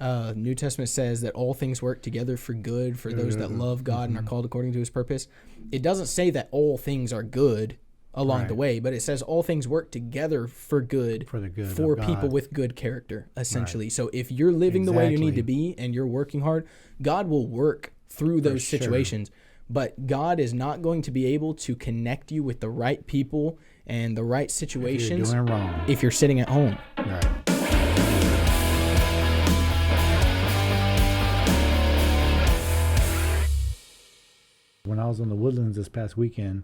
New Testament says that all things work together for good for those that love God and are called according to his purpose. It doesn't say that all things are good along the way, but it says all things work together for good for people with good character, essentially. So if you're living the way you need to be and you're working hard, God will work through those situations. But God is not going to be able to connect you with the right people and the right situations if you're sitting at home. Right. When I was in the Woodlands this past weekend,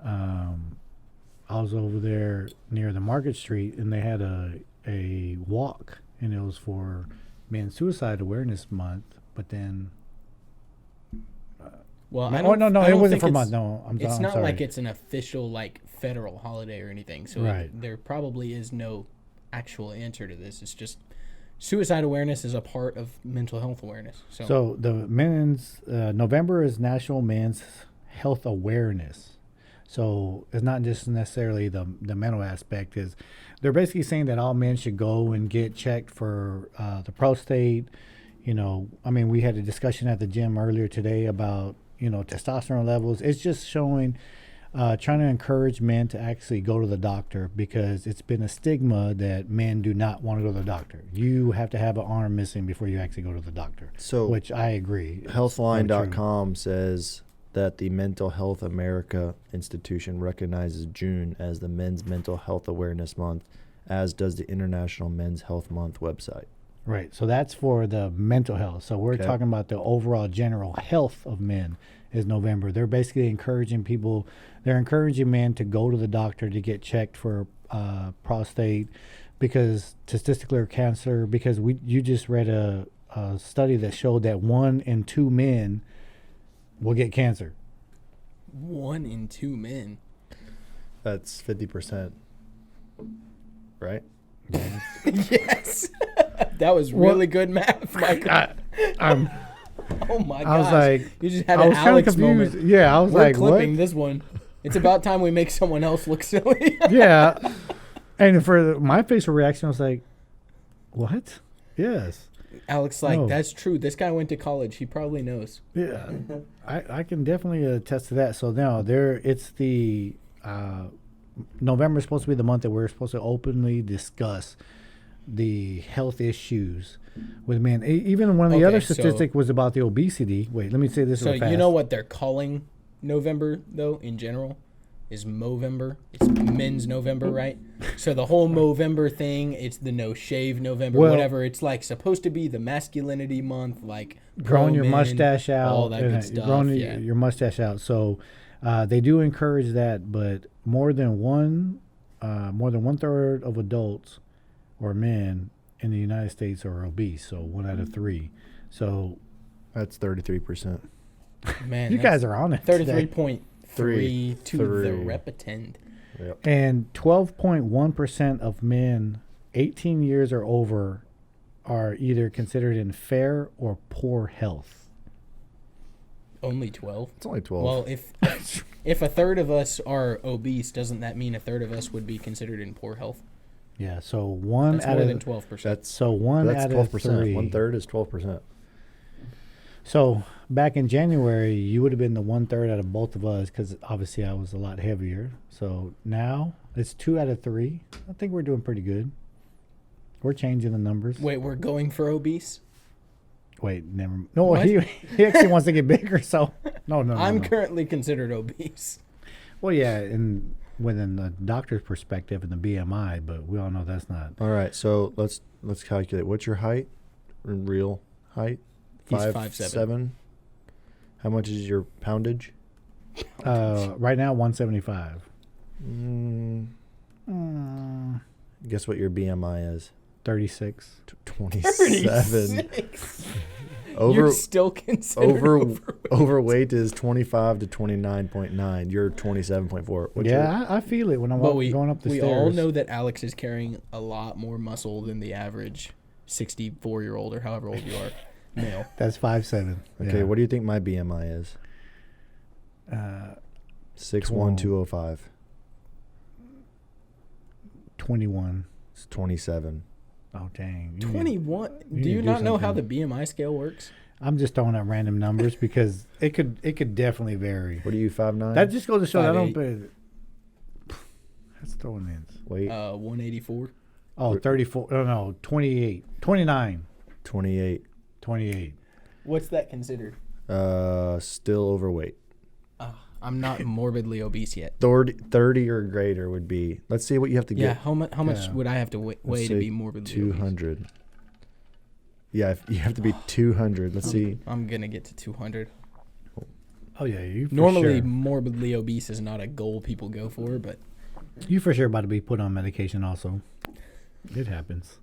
I was over there near the Market Street, and they had a walk, and it was for Men's Suicide Awareness Month. But then, well, it wasn't for month. No, it's not sorry. like it's an official like federal holiday or anything. So there probably is no actual answer to this. It's just suicide awareness is a part of mental health awareness. So the men's November is National Men's Health Awareness. So it's not just necessarily the mental aspect. Is they're basically saying that all men should go and get checked for the prostate. You know, I mean, we had a discussion at the gym earlier today about, you know, testosterone levels. It's just showing, trying to encourage men to actually go to the doctor, because it's been a stigma that men do not want to go to the doctor. You have to have an arm missing before you actually go to the doctor. So, which I agree. Healthline.com says that the Mental Health America Institution recognizes June as the Men's Mental Health Awareness Month, as does the International Men's Health Month website. Right. So that's for the mental health. So we're talking about the overall general health of men is November. They're basically encouraging people, they're encouraging men to go to the doctor to get checked for prostate, because testicular cancer, because you just read a study that showed that 1 in 2 men will get cancer. 1 in 2 men. That's 50%, right? Yes. That was really good math, Michael. Oh my gosh. I was like, you just had an Alex moment. Yeah, I was We're like, clipping what? this one. It's about time we make someone else look silly. Yeah. And for my facial reaction, I was like, what? Yes. Alex, that's true. This guy went to college. He probably knows. Yeah. I can definitely attest to that. So now it's the November is supposed to be the month that we're supposed to openly discuss the health issues with men. Even one of the other statistic was about the obesity. Wait, let me say this real fast. So you know what they're calling November, though, in general? Is Movember. It's men's November, right? So the whole Movember thing, it's the no shave November, whatever. It's like supposed to be the masculinity month, like growing your mustache out, all that good stuff. Growing your mustache out. So they do encourage that, but more than one third of adults or men in the United States are obese. So 1 out of 3. So that's 33%. Man, you guys are on it. 33.3 to the repetent. Yep. And 12.1% of men 18 years or over are either considered in fair or poor health. Only 12? It's only 12. Well, if a third of us are obese, doesn't that mean a third of us would be considered in poor health? Yeah, so that's more than 12%. That's out 12%. of 3. 1/3 is 12%. So back in January, you would have been the 1/3 out of both of us, because obviously I was a lot heavier. So now it's 2 out of 3. I think we're doing pretty good. We're changing the numbers. Wait, we're going for obese? Wait, never. No, he actually wants to get bigger. So no. I'm currently considered obese. Well, yeah, and within the doctor's perspective and the BMI, but we all know that's not. All right, so let's calculate. What's your height? Real height? He's 5'7". How much is your poundage? Right now, 175. Guess what your BMI is? 36. 27. You're still considered overweight is 25 to 29.9. You're 27.4. I feel it when I'm going up the stairs. We all know that Alex is carrying a lot more muscle than the average 64-year-old or however old you are male. That's 5'7". Okay, what do you think my BMI is? 6'1", 205. 21. It's 27. Oh dang. 21. you Do you do not know how the something. BMI scale works? I'm just throwing out random numbers because it could definitely vary. What are you, 5'9"? That just goes to show that I don't. 5'8". That's throwing in. Wait, 184. Oh, 34. No, 28. 29. 28. 28. What's that considered? Still overweight. I'm not morbidly obese yet. 30 or greater would be. Let's see what you have to Yeah, get. how much Yeah. would I have to weigh Let's to say be morbidly obese? 200. Yeah, you have to be 200. Let's see. I'm gonna get to 200. Oh yeah, you. For Normally, sure. morbidly obese is not a goal people go for, but You for sure about to be put on medication. Also, it happens.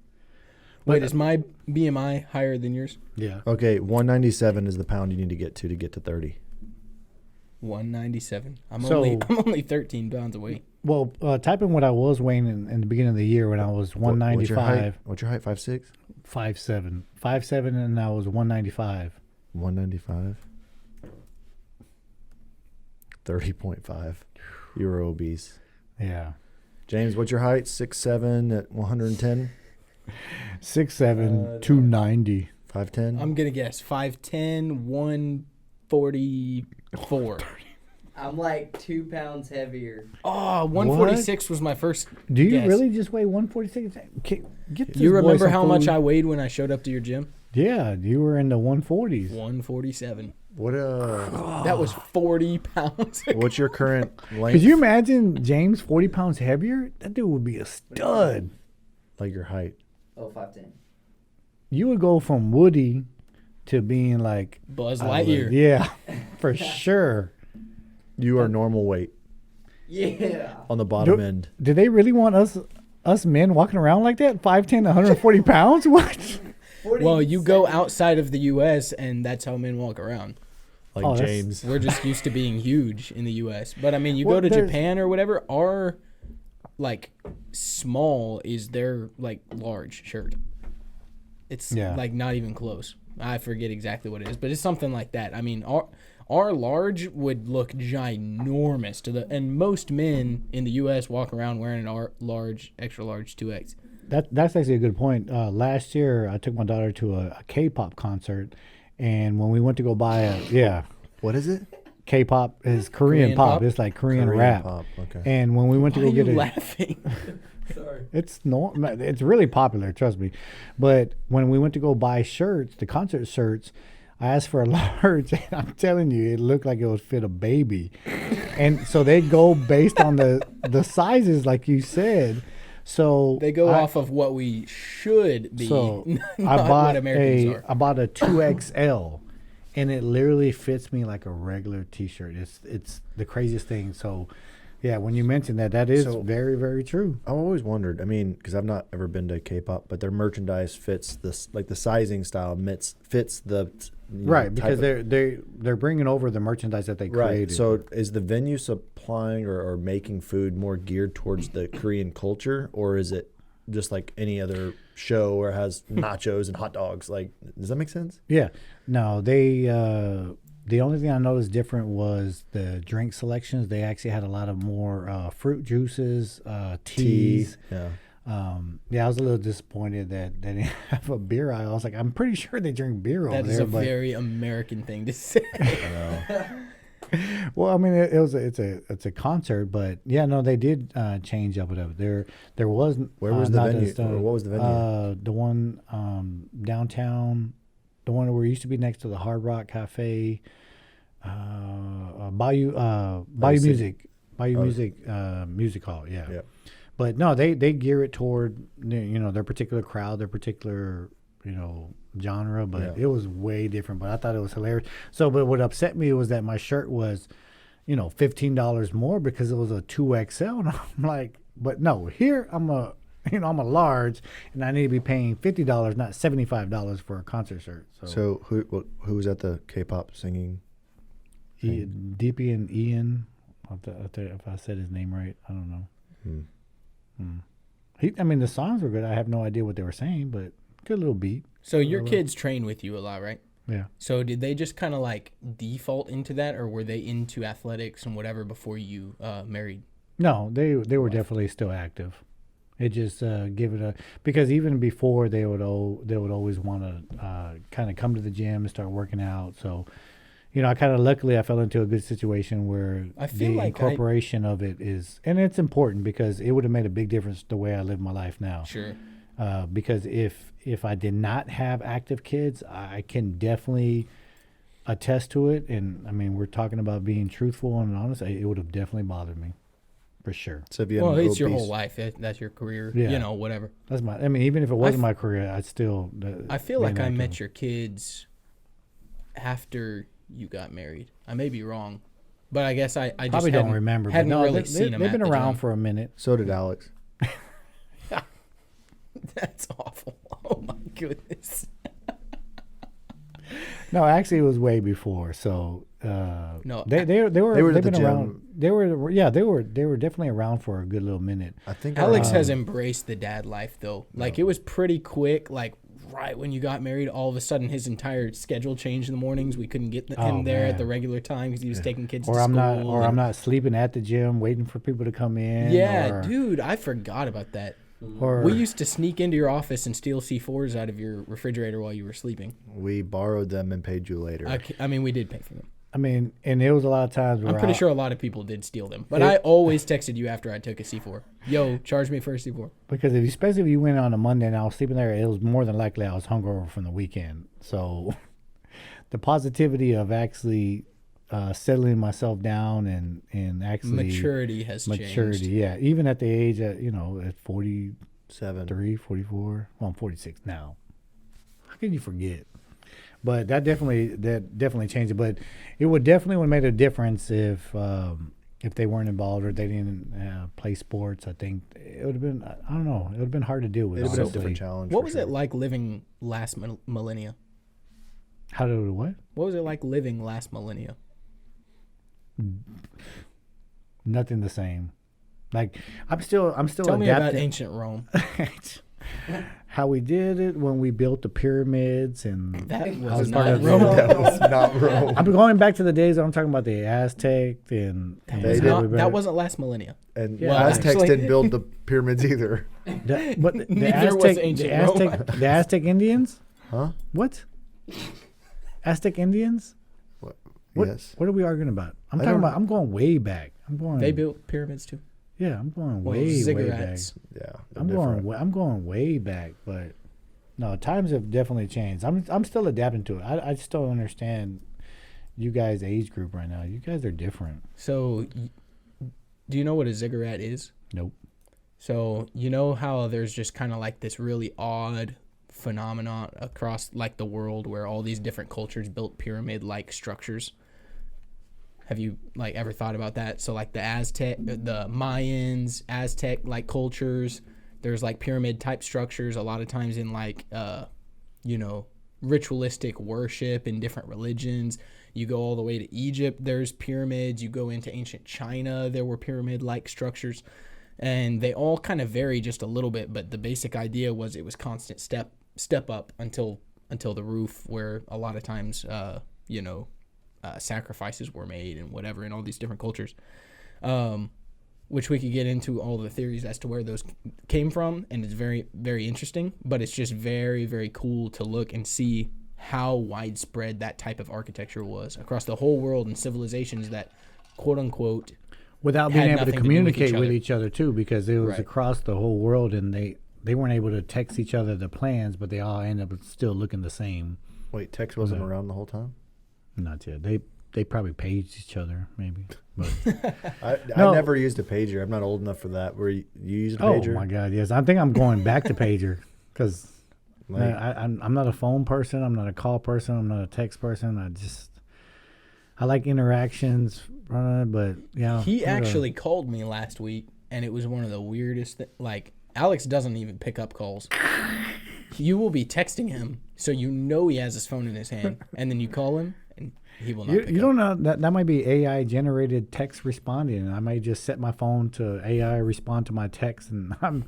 wait, is my BMI higher than yours? Yeah. Okay, 197 is the pound you need to get to 30. 197. I'm So- only 13 pounds away. Well, type in what I was weighing in the beginning of the year when I was 195, What's your height? 5'6"? 5'7", 5'7", and I was 195. 195. 30.5. You were obese. Yeah. James, what's your height? 6'7" at 110? 6'7", 290. 5'10"? I'm gonna guess 5'10", 144. I'm like 2 pounds heavier. Oh, 146 was my first. Do you guess. really just weigh 146? Get this You boy remember some how much food. I weighed when I showed up to your gym? Yeah, you were in the 140s. 147. What That was 40 pounds. what's your current length? Could you imagine James 40 pounds heavier? That dude would be a stud. Like your height? Oh, 5'10". You would go from Woody to being like Buzz Lightyear. Yeah, for sure. You are normal weight Yeah. on the bottom Do- end. Do they really want us men walking around like that? 5'10", 140 pounds? What? Well, you go outside of the U.S. and that's how men walk around. Like Oh, that's- James. We're just used to being huge in the U.S. But I mean, you Well, go to there's- Japan or whatever, our like small is their like large shirt. It's Yeah. like not even close. I forget exactly what it is, but it's something like that. I mean, our large would look ginormous and most men in the U.S. walk around wearing an large, extra large 2X. That's actually a good point. Last year, I took my daughter to a K-pop concert, and when we went to go buy What is it? K-pop is Korean Korean pop. pop? It's like Korean rap. Pop. Okay. And when we went to Why go are get you it, laughing? Sorry. it's really popular, trust me. But when we went to go buy shirts, the concert shirts, I asked for a large, and I'm telling you, it looked like it would fit a baby. And so they go based on the sizes, like you said. So They go off of what we should be, So not what Americans are. I bought a 2XL, and it literally fits me like a regular T-shirt. It's the craziest thing. So, yeah, when you mentioned that is So- very, very true. I've always wondered. I mean, because I've not ever been to K-pop, but their merchandise fits this, like the sizing style fits the Right, because type they're bringing over the merchandise that they right. created. So is the venue supplying or making food more geared towards the Korean culture, or is it just like any other show where it has nachos and hot dogs? Like, does that make sense? yeah, no, they the only thing I noticed different was the drink selections. They actually had a lot of more fruit juices, teas. Yeah. Yeah, I was a little disappointed that they didn't have a beer aisle. I was like, I'm pretty sure they drink beer over That is there. a But very American thing to say. well, I mean, it's a concert, but yeah, no, they did change up it. There was Where was the not venue? just, Or what was the venue? The one downtown, the one where it used to be next to the Hard Rock Cafe, Bayou City. Music, Bayou Oh. Music Hall. Yeah. Yeah. But no, they gear it toward their particular crowd, their particular genre. But Yeah. it was way different. But I thought it was hilarious. So, but what upset me was that my shirt was, $15 more because it was a 2XL, and I'm like, but no, here I'm a large, and I need to be paying $50, not $75 for a concert shirt. So who was at the K-pop singing? DP and Ian, if I said his name right, I don't know. The songs were good. I have no idea what they were saying, but good little beat. So your kids train with you a lot, right? Yeah. So did they just kind of like default into that, or were they into athletics and whatever before you married? No, they were definitely still active. It just give it a, because even before they would always want to kind of come to the gym and start working out. So, I kind of luckily I fell into a good situation where I feel the like incorporation of it is, and it's important because it would have made a big difference the way I live my life now. Sure. Because if I did not have active kids, I can definitely attest to it. And I mean, we're talking about being truthful and honest. It would have definitely bothered me, for sure. So if you had Well, an it's your obese- whole life. That's your career. Yeah. Whatever. That's my. I mean, even if it wasn't my career, I'd still. I feel like I met your kids after you got married. I may be wrong, but I guess I just probably don't remember. Hadn't but no, really seen them. They've been at the around gym. for a minute. So did Alex. That's awful. Oh my goodness. No, actually, it was way before. So No, they've They were at they've the been around. gym. They were definitely around for a good little minute. I think Alex around- has embraced the dad life though. Like it was pretty quick. Like right when you got married, all of a sudden his entire schedule changed in the mornings. We couldn't get him there at man. the regular time because he was taking kids to Or I'm school. not. and- I'm not sleeping at the gym waiting for people to come in. Yeah, or, dude, I forgot about that. Or We used to sneak into your office and steal C4s out of your refrigerator while you were sleeping. we borrowed them and paid you later. I mean, we did pay for them. I mean, and it was a lot of times where I'm pretty sure a lot of people did steal them, but It- I always texted you after I took a C4. Yo, charge me for a C4. because especially if you went on a Monday and I was sleeping there, it was more than likely I was hungover from the weekend. So the positivity of actually settling myself down and actually Maturity has changed. yeah, even at the age at at 43, 7. 44. Well, I'm 46 now. How can you forget? But that definitely changed it. But it would have made a difference if they weren't involved or they didn't play sports. I think it would have been. I don't know. It would have been hard to deal with. It would have been a honestly. different challenge. What for was sure. it like living last millennia? How did it what? What was it like living last millennia? Nothing the same. Like I'm still Tell me about adapting. ancient Rome. How we did it when we built the pyramids and That I was part not of Rome. That was not Rome. I'm going back to the days I'm talking about the Aztec and That, They was did- not, that wasn't last millennia. And Yeah, Aztecs actually- didn't build the pyramids either. But the Neither was ancient Rome. The Aztec Indians? Huh? What? Aztec Indians? What? What? Yes. What are we arguing about? I'm going way back. They built pyramids too. Yeah, I'm going Well, way back. Ziggurats. Yeah. I'm going way back, but no, times have definitely changed. I'm still adapting to it. I just don't understand you guys' age group right now. You guys are different. So, do you know what a ziggurat is? Nope. So, you know how there's just kind of like this really odd phenomenon across like the world where all these different cultures built pyramid-like structures? Have you like ever thought about that? So like the Mayans, Aztec like cultures, there's like pyramid type structures a lot of times in like ritualistic worship in different religions. You go all the way to Egypt, there's pyramids. You go into ancient China, there were pyramid like structures. And they all kind of vary just a little bit, but the basic idea was it was constant step up until the roof, where a lot of times sacrifices were made and whatever in all these different cultures, which we could get into all the theories as to where those came from, and it's very, very interesting, but it's just very, very cool to look and see how widespread that type of architecture was across the whole world and civilizations that, quote unquote, Without had being able to nothing to do with communicate each with other. each other too, because it was Right. across the whole world, and they weren't able to text each other the plans, but they all end up still looking the same. Wait, text wasn't Okay. around the whole time? Not yet. They probably paged each other maybe. But I No. never used a pager. I'm not old enough for that. Were you used a oh pager? my God, yes. I think I'm going back to pager because Like, I'm not a phone person. I'm not a call person. I'm not a text person. I like interactions, but yeah. He whatever. actually called me last week, and it was one of the weirdest. Like Alex doesn't even pick up calls. You will be texting him, so you know he has his phone in his hand, and then you call him, and he will not. You, pick you up. don't know that might be AI generated text responding. I might just set my phone to AI respond to my text, and I'm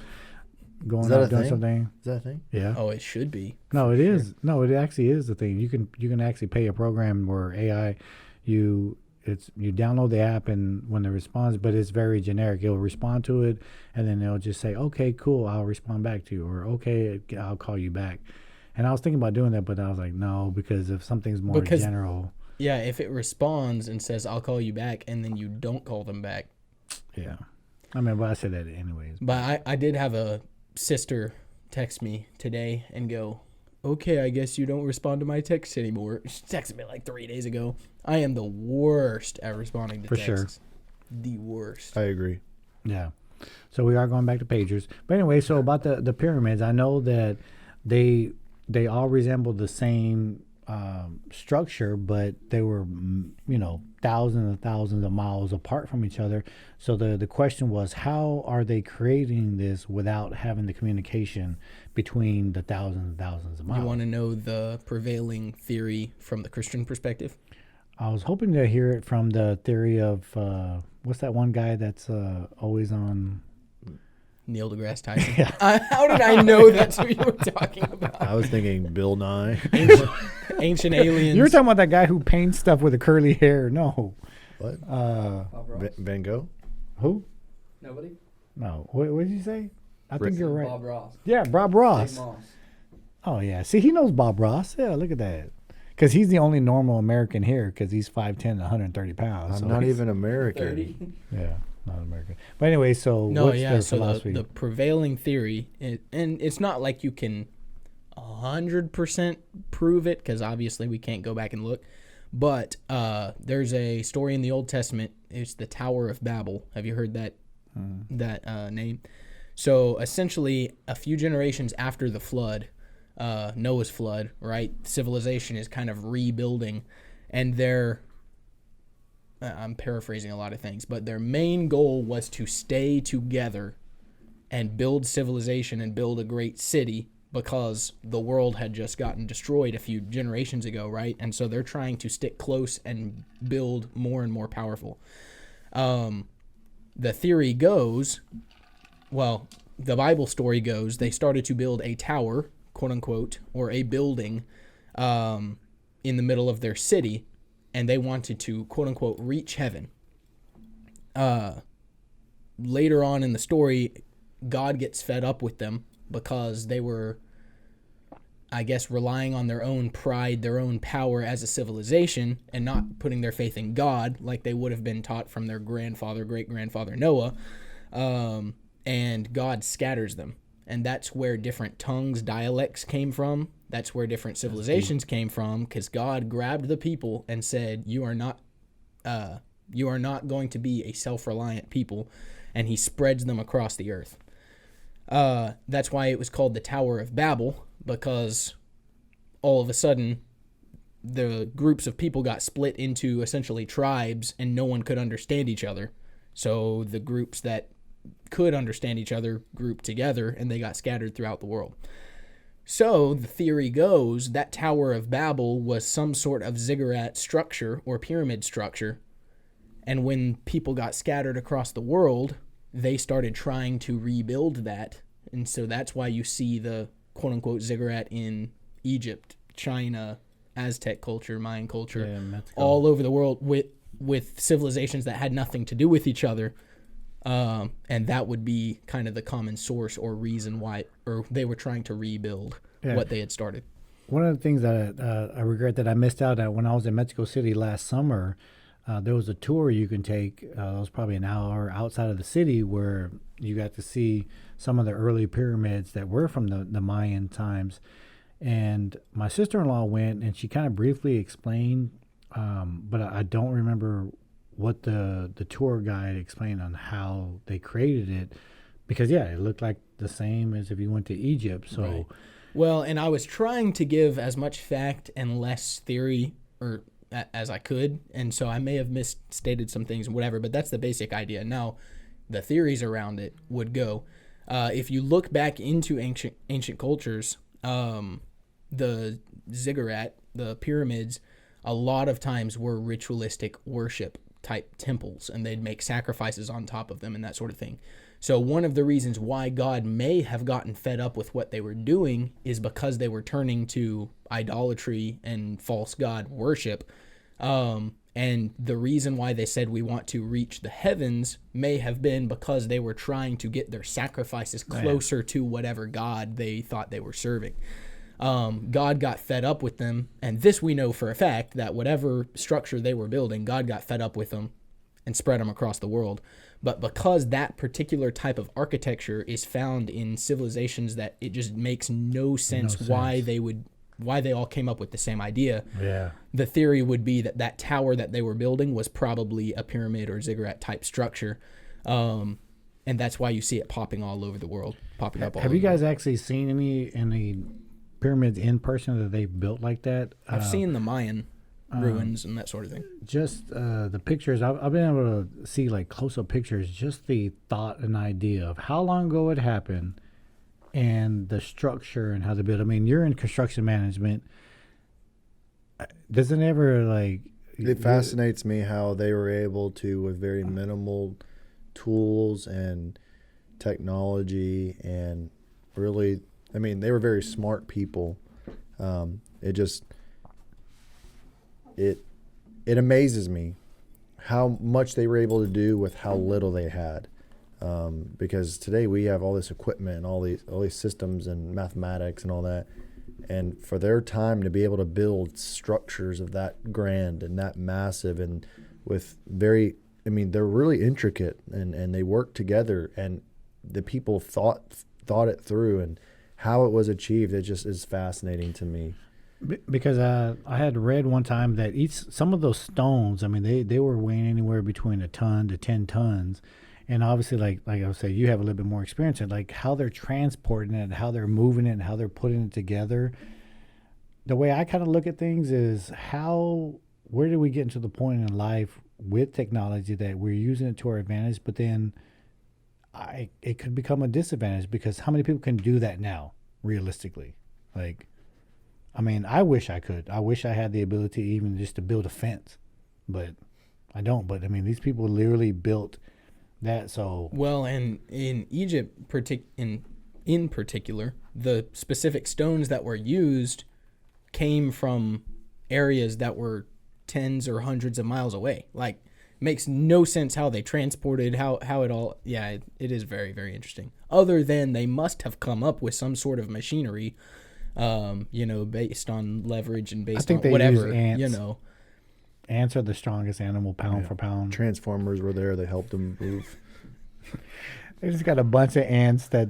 going that out a doing thing? something. is that a thing? Yeah. Oh, it should be. No, it is. No, it actually is the thing. You can actually pay a program where AI, it's you download the app, and when it responds, but it's very generic. It'll respond to it, and then it'll just say, okay, cool, I'll respond back to you, or okay, I'll call you back. And I was thinking about doing that, but I was like, no, because if something's more general. Yeah, if it responds and says, I'll call you back, and then you don't call them back. Yeah. I mean, but I said that anyways. But I did have a sister text me today and go, okay, I guess you don't respond to my texts anymore. She texted me like 3 days ago. I am the worst at responding to texts. Sure. The worst. I agree. Yeah. So we are going back to pagers. But anyway, so about the pyramids, I know that they all resemble the same structure, but they were, thousands and thousands of miles apart from each other. So the question was, how are they creating this without having the communication between the thousands and thousands of miles? You want to know the prevailing theory from the Christian perspective? I was hoping to hear it from the theory of, what's that one guy that's always on? Neil deGrasse Tyson. Yeah. How did I know that's who you were talking about? I was thinking Bill Nye. Ancient aliens. You were talking about that guy who paints stuff with the curly hair. No. What? Bob Ross? Van Gogh? Who? Nobody? No. What did you say? I think you're right. Bob Ross. Yeah, Bob Dave Ross. Moss. Oh, yeah. See, he knows Bob Ross. Yeah, look at that. Because he's the only normal American here because he's 5'10", 130 pounds. I'm so not he's- even American. 30. Yeah, not American. But anyway, so No, what's yeah. their So philosophy? the prevailing theory, and it's not like you can 100% prove it because obviously we can't go back and look. But there's a story in the Old Testament. It's the Tower of Babel. Have you heard that name? So essentially, a few generations after the flood, Noah's flood, right? Civilization is kind of rebuilding, and I'm paraphrasing a lot of things, but their main goal was to stay together and build civilization and build a great city because the world had just gotten destroyed a few generations ago, right? And so they're trying to stick close and build more and more powerful. The theory goes, well, the Bible story goes, they started to build a tower, quote unquote, or a building in the middle of their city, and they wanted to, quote unquote, reach heaven. Later on in the story, God gets fed up with them because they were, I guess, relying on their own pride, their own power as a civilization, and not putting their faith in God like they would have been taught from their grandfather, great-grandfather Noah. And God scatters them. And that's where different tongues, dialects came from. That's where different civilizations came from, because God grabbed the people and said, you are not going to be a self-reliant people. And he spreads them across the earth. That's why it was called the Tower of Babel, because all of a sudden the groups of people got split into essentially tribes and no one could understand each other. So the groups that could understand each other grouped together and they got scattered throughout the world. So the theory goes that Tower of Babel was some sort of ziggurat structure or pyramid structure. And when people got scattered across the world, they started trying to rebuild that. And so that's why you see the quote-unquote ziggurat in Egypt, China, Aztec culture, Mayan culture, all over the world with civilizations that had nothing to do with each other. And that would be kind of the common source or reason why, or they were trying to rebuild what they had started. One of the things that I regret that I missed out at when I was in Mexico City last summer, there was a tour you can take. It was probably an hour outside of the city where you got to see some of the early pyramids that were from the Mayan times. And my sister-in-law went and she kind of briefly explained, but I don't remember what the tour guide explained on how they created it, because it looked like the same as if you went to Egypt. So, right. Well, and I was trying to give as much fact and less theory or as I could, and so I may have misstated some things and whatever, but that's the basic idea. Now, the theories around it would go, if you look back into ancient cultures, the ziggurat, the pyramids, a lot of times were ritualistic worship type temples, and they'd make sacrifices on top of them and that sort of thing. So one of the reasons why God may have gotten fed up with what they were doing is because they were turning to idolatry and false god worship. And And the reason why they said we want to reach the heavens may have been because they were trying to get their sacrifices closer to whatever God they thought they were serving. God got fed up with them, and this we know for a fact, that whatever structure they were building, God got fed up with them and spread them across the world. But because that particular type of architecture is found in civilizations that it just makes no sense why they all came up with the same idea. Yeah. The theory would be that that tower that they were building was probably a pyramid or ziggurat type structure. And that's why you see it popping all over the world, popping up all Have over you guys the world. actually seen any pyramids in person that they built like that? I've seen the Mayan ruins and that sort of thing. Just the pictures. I've been able to see like close-up pictures, just the thought and idea of how long ago it happened and the structure and how they built. I mean, you're in construction management. Doesn't ever like... It fascinates me how they were able to, with very minimal tools and technology, and really, I mean, they were very smart people. It amazes me how much they were able to do with how little they had. Because today we have all this equipment and all these systems and mathematics and all that. And for their time to be able to build structures of that grand and that massive and with they're really intricate and they work together, and the people thought it through, and how it was achieved, it just is fascinating to me. Because I had read one time that some of those stones, I mean, they were weighing anywhere between a ton to 10 tons. And obviously, like I would say, you have a little bit more experience in like how they're transporting it, how they're moving it, and how they're putting it together. The way I kind of look at things is where do we get into the point in life with technology that we're using it to our advantage, but then it could become a disadvantage, because how many people can do that now, realistically? Like, I mean, I wish I could. I wish I had the ability even just to build a fence, but I don't. But I mean, these people literally built that. So well, and in Egypt, in particular, the specific stones that were used came from areas that were tens or hundreds of miles away. Like, makes no sense how they transported, how it all. Yeah, it is very, very interesting. Other than they must have come up with some sort of machinery, based on leverage and based on whatever, Ants are the strongest animal pound for pound. Transformers were there. They helped them move. They just got a bunch of ants that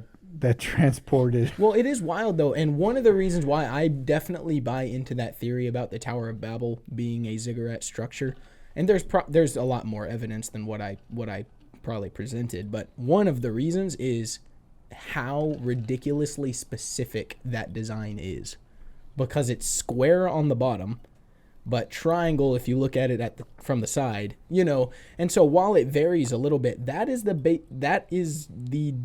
transported. Well, it is wild, though. And one of the reasons why I definitely buy into that theory about the Tower of Babel being a ziggurat structure, and there's a lot more evidence than what I probably presented, but one of the reasons is how ridiculously specific that design is, because it's square on the bottom but triangle if you look at it from the side, and so while it varies a little bit, that is the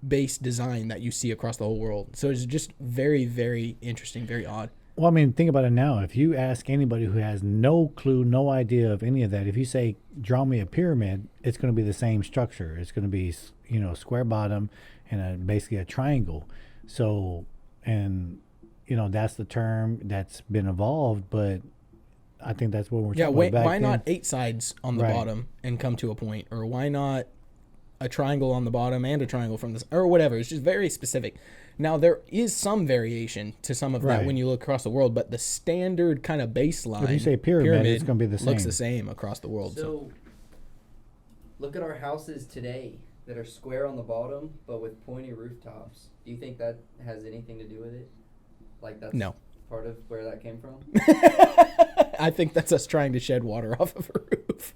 base design that you see across the whole world. So it's just very, very interesting, very odd. Well, I mean, think about it now. If you ask anybody who has no clue, no idea of any of that, if you say, draw me a pyramid, it's going to be the same structure. It's going to be, square bottom and basically a triangle. So, and, that's the term that's been evolved, but I think that's what we're talking about back why then. not 8 sides on the bottom and come to a point? Or why not a triangle on the bottom and a triangle from this, or whatever? It's just very specific. Now, there is some variation to some of that when you look across the world, but the standard kind of baseline, if you say pyramid, it's going to be the same. Looks the same across the world. So, look at our houses today that are square on the bottom, but with pointy rooftops. Do you think that has anything to do with it? Like, that's part of where that came from? I think that's us trying to shed water off of a roof.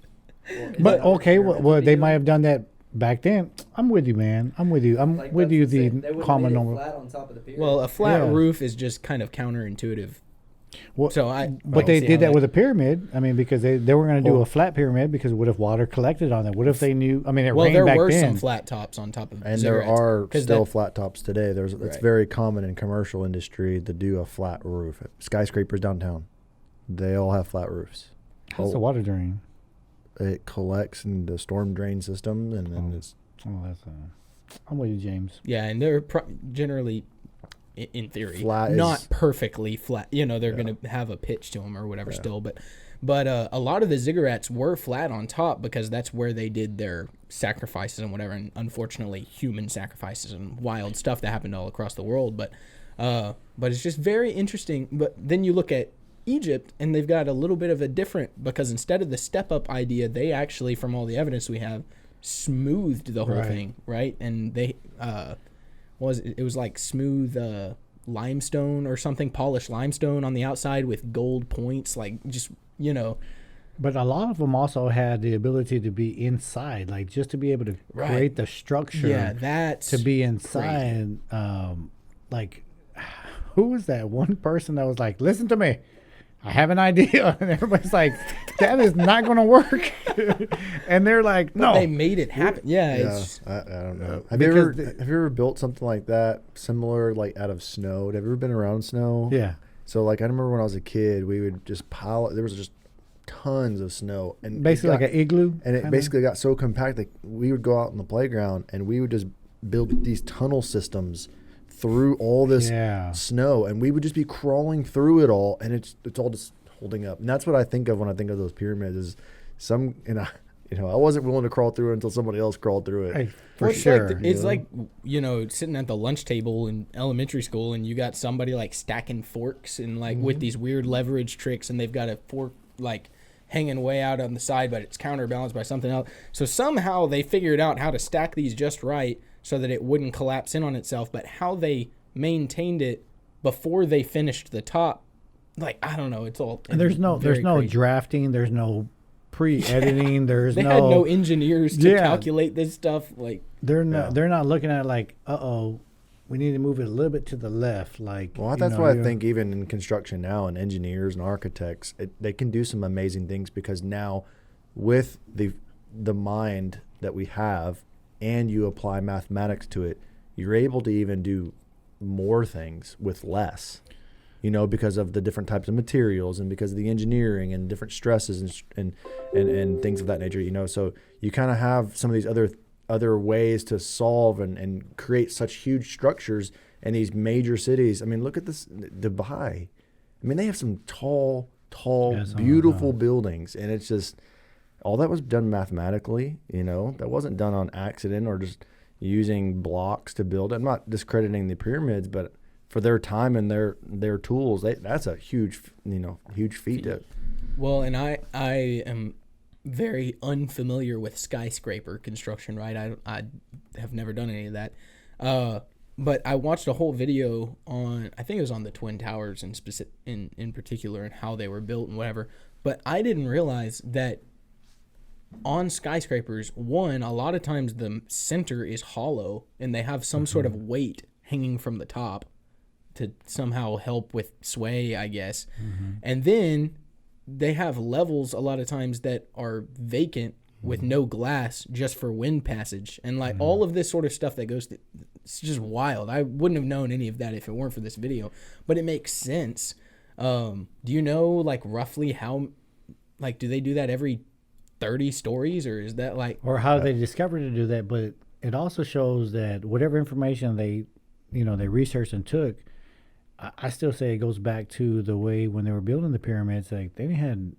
Well, But okay, well, they might have done that back then. I'm with you, man. I'm with you. I'm with you. The common normal. Flat on top of the pyramid. Well, a flat roof is just kind of counterintuitive. Well, so but they did that with a pyramid. I mean, because they were going to do a flat pyramid, because what if water collected on it? What if they knew? I mean, it rained back then. Well, there were some flat tops on top of and ziggurats, there are still flat tops today. It's very common in commercial industry to do a flat roof. Skyscrapers downtown, they all have flat roofs. How's the water drain? It collects in the storm drain system, and then it's. Oh, that's. I'm with you, James. Yeah, and they're generally in theory, Flat not is, perfectly flat. You know, they're Yeah. going to have a pitch to them or whatever Yeah. still, but a lot of the ziggurats were flat on top because that's where they did their sacrifices and whatever, and unfortunately human sacrifices and wild stuff that happened all across the world. But it's just very interesting. But then you look at Egypt and they've got a little bit of a different, because instead of the step up idea, they actually, from all the evidence we have, smoothed the whole Right. thing, right? And they it was like smooth limestone or something, polished limestone on the outside with gold points, like just, you know. But a lot of them also had the ability to be inside, like just to be able to Right. create the structure. Yeah, that's to be inside. Like, who was that one person that was like, "Listen to me, I have an idea," and everybody's like, "That is not going to work," and they're like, "No." They made it happen. Yeah, yeah, it's I don't know. Have you ever built something like that, similar, like out of snow? Have you ever been around snow? Yeah. So like I remember when I was a kid, we would just pile. There was just tons of snow, and Basically like an igloo. and it kinda? basically got so compact that we would go out on the playground and we would just build these tunnel systems through all this Yeah. snow, and we would just be crawling through it all, and it's all just holding up. And that's what I think of when I think of those pyramids. Is some, and I wasn't willing to crawl through it until somebody else crawled through it. Hey, for well, it's sure. Like it's Yeah. like, you know, sitting at the lunch table in elementary school, and you got somebody like stacking forks and like with these weird leverage tricks, and they've got a fork like hanging way out on the side, but it's counterbalanced by something else. So somehow they figured out how to stack these just right so that it wouldn't collapse in on itself. But how they maintained it before they finished the top, like, I don't know. It's all And there's no very crazy. drafting. There's no pre-editing. There's They no. had no engineers to Yeah. calculate this stuff. Like, They're not. Yeah. They're not looking at it like, we need to move it a little bit to the left. Like, Well, that's why I think even in construction now, and engineers and architects, they can do some amazing things, because now with the mind that we have, and you apply mathematics to it, you're able to even do more things with less. You know, because of the different types of materials and because of the engineering and different stresses and things of that nature. You know, so you kind of have some of these other ways to solve and create such huge structures in these major cities. I mean, look at this, Dubai. I mean, they have some tall, Yes, beautiful buildings, and it's just all that was done mathematically. You know, that wasn't done on accident or just using blocks to build it. I'm not discrediting the pyramids, but for their time and their tools, that's a huge feat. well, and I am very unfamiliar with skyscraper construction, right? I have never done any of that. But I watched a whole video on, I think it was on the Twin Towers in particular, and how they were built and whatever. But I didn't realize that on skyscrapers, one, a lot of times the center is hollow and they have some sort of weight hanging from the top to somehow help with sway, I guess. And then they have levels a lot of times that are vacant with no glass, just for wind passage. And like all of this sort of stuff that goes through, it's just wild. I wouldn't have known any of that if it weren't for this video, but it makes sense. Do you know like roughly how, like, do they do that every 30 stories, or is that like, or how they discovered to do that? But it also shows that whatever information they researched and took, I still say it goes back to the way when they were building the pyramids, like they had,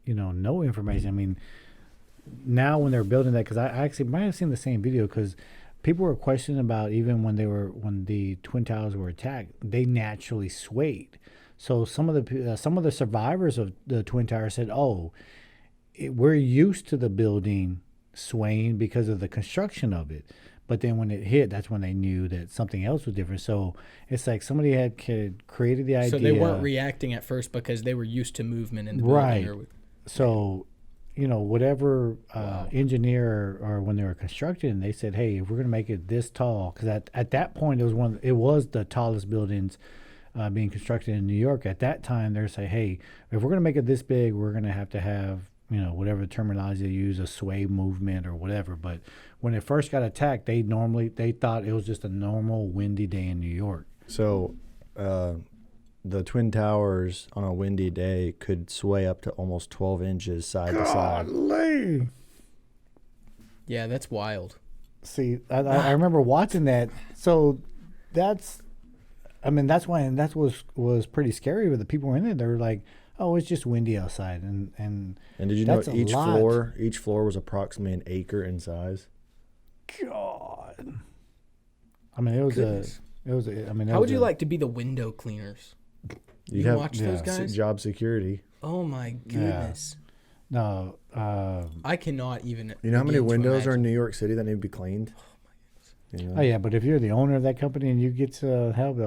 no information. I mean, now when they're building that, because I actually might have seen the same video, because people were questioning about even when the Twin Towers were attacked, they naturally swayed. So some of the survivors of the Twin Towers said, we're used to the building swaying because of the construction of it. But then when it hit, that's when they knew that something else was different. So it's like somebody had created the idea. so they weren't reacting at first because they were used to movement in the Right. building. So, whatever engineer or when they were constructing, they said, hey, if we're going to make it this tall, because at that point it was the tallest buildings being constructed in New York. At that time, they're saying, hey, if we're going to make it this big, we're going to have whatever terminology they use, a sway movement or whatever. But when it first got attacked, they thought it was just a normal windy day in New York. So the Twin Towers on a windy day could sway up to almost 12 inches side to side. Golly. Yeah, that's wild. See, I remember watching that. So that's I mean, that's why, and that was pretty scary with the people who were in it. They were like, "Oh, it's just windy outside," and did you know each floor was approximately an acre in size? God, I mean, it was I mean, how would you like to be the window cleaners? You have watch those guys? Job security. Oh my goodness. Yeah. No, I cannot even. You know how many windows are in New York City that need to be cleaned? Oh yeah, but if you're the owner of that company and you get to help,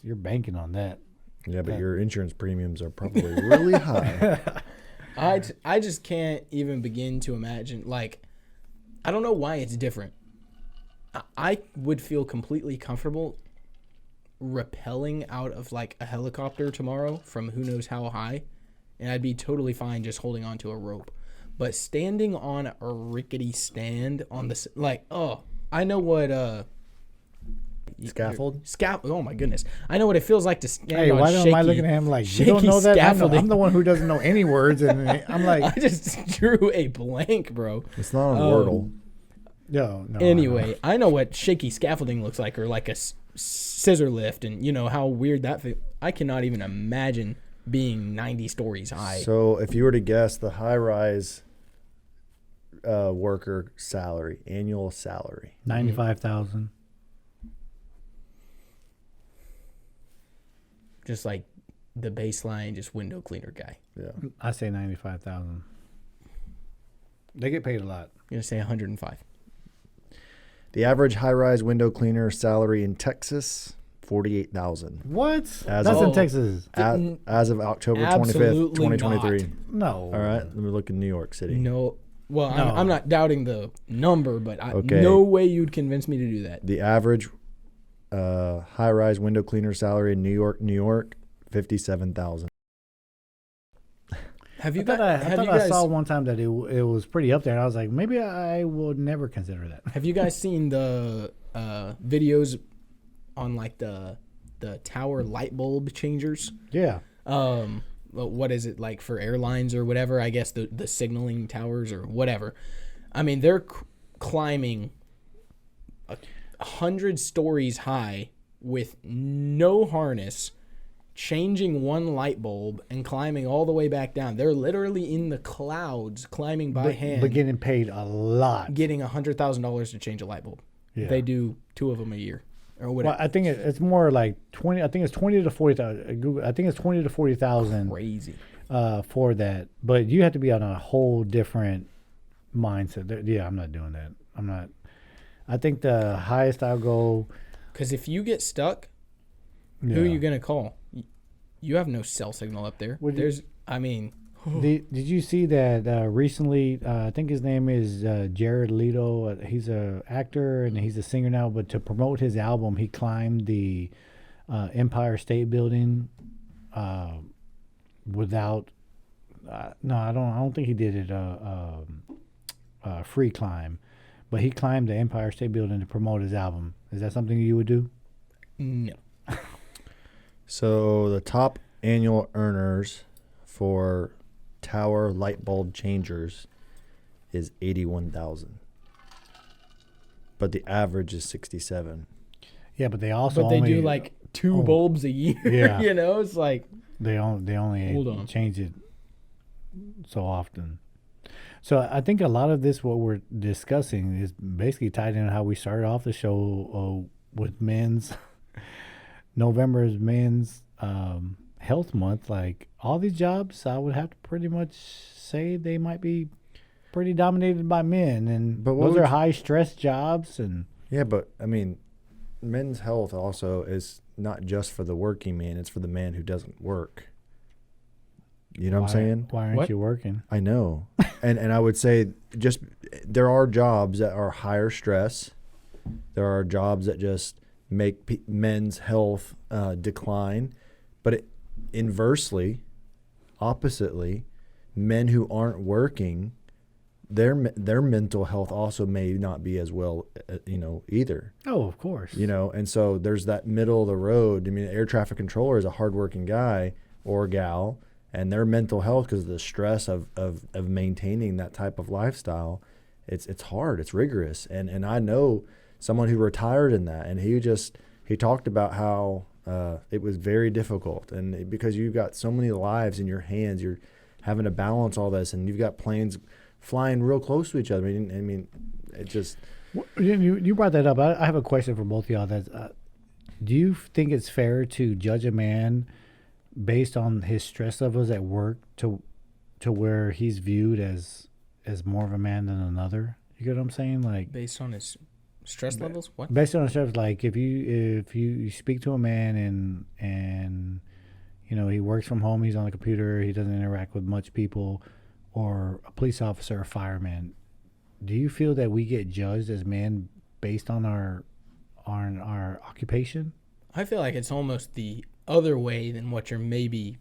you're banking on that. Yeah, but your insurance premiums are probably really high. I just can't even begin to imagine. Like, I don't know why it's different. I would feel completely comfortable rappelling out of like a helicopter tomorrow from who knows how high, and I'd be totally fine just holding onto a rope. But standing on a rickety stand on the I know what scaffold. Oh my goodness, I know what it feels like to stand on. Hey, why shaky, am I looking at him like you don't know that? I'm the one who doesn't know any words, and I'm like, I just drew a blank, bro. It's not on Wordle. No. Anyway, I know what shaky scaffolding looks like, or like a scissor lift, and you know how weird that feels. I cannot even imagine being 90 stories high. So if you were to guess the high-rise worker salary, annual salary, $95,000. Just like the baseline, just window cleaner guy. Yeah, I say 95,000. They get paid a lot. I'm gonna say 105. the average high-rise window cleaner salary in Texas, $48,000. What? That's in Texas. As of October 25th, Absolutely 2023. not. No. All right, let me look in New York City. No. Well, No. I'm not doubting the number, but Okay. no way you'd convince me to do that. The average high-rise window cleaner salary in New York, $57,000. Have you I thought guys, I saw one time that it was pretty up there, and I was like, maybe I will never consider that. Have you guys seen the videos on like the tower light bulb changers? Yeah. What is it like for airlines or whatever? I guess the signaling towers or whatever. I mean, they're climbing 100 stories high with no harness, changing one light bulb and climbing all the way back down. They're literally in the clouds climbing by hand. But getting paid a lot. Getting $100,000 to change a light bulb. Yeah. They do 2 of them a year or whatever. Well, I think it's more like 20. I think it's 20 to 40,000. I think it's 20 to 40,000. Crazy. For that, but you have to be on a whole different mindset. Yeah, I'm not doing that. I'm not. I think the highest I'll go. Because if you get stuck, who are you gonna call? You have no cell signal up there. Did you see that recently? I think his name is Jared Leto. He's an actor and he's a singer now. But to promote his album, he climbed the Empire State Building without. No, I don't think he did it free climb, but he climbed the Empire State Building to promote his album. Is that something you would do? No. So the top annual earners for tower light bulb changers is 81,000, but the average is 67. Yeah, but they also But they do like 2 bulbs a year. Yeah. You know, it's like they only change it so often. So I think a lot of this, what we're discussing, is basically tied in how we started off the show with November's men's health month. Like all these jobs, I would have to pretty much say they might be pretty dominated by men, and those are high stress jobs. And yeah, but I mean, men's health also is not just for the working man; it's for the man who doesn't work. You know what I'm saying? Why aren't you working? I know. and I would say just there are jobs that are higher stress. There are jobs that just make men's health decline. But inversely, oppositely, men who aren't working, their mental health also may not be as well, either. Oh, of course. And so there's that middle of the road. I mean, an air traffic controller is a hardworking guy or gal, and their mental health, because of the stress of maintaining that type of lifestyle, it's hard, it's rigorous. And I know someone who retired in that, and he just he talked about how it was very difficult, and because you've got so many lives in your hands, you're having to balance all this, and you've got planes flying real close to each other. I mean, it just. You brought that up. I have a question for both of y'all. Do you think it's fair to judge a man based on his stress levels at work to where he's viewed as more of a man than another? You get what I'm saying? Like based on his stress levels? What? Based on his stress, like if you speak to a man and you know he works from home, he's on the computer, he doesn't interact with much people, or a police officer or fireman, do you feel that we get judged as men based on our occupation? I feel like it's almost the other way than what you're maybe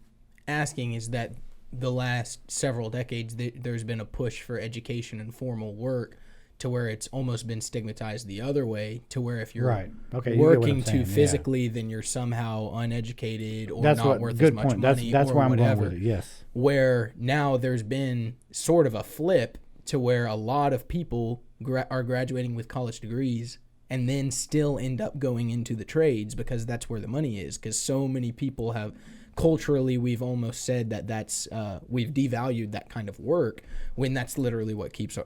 asking, is that the last several decades there's been a push for education and formal work to where it's almost been stigmatized the other way, to where if you're working too physically, then you're somehow uneducated or not worth as much money. That's or where I'm whatever. going with it, yes. Where now there's been sort of a flip to where a lot of people are graduating with college degrees and then still end up going into the trades because that's where the money is. Because so many people have, culturally, we've almost said that's we've devalued that kind of work, when that's literally what keeps,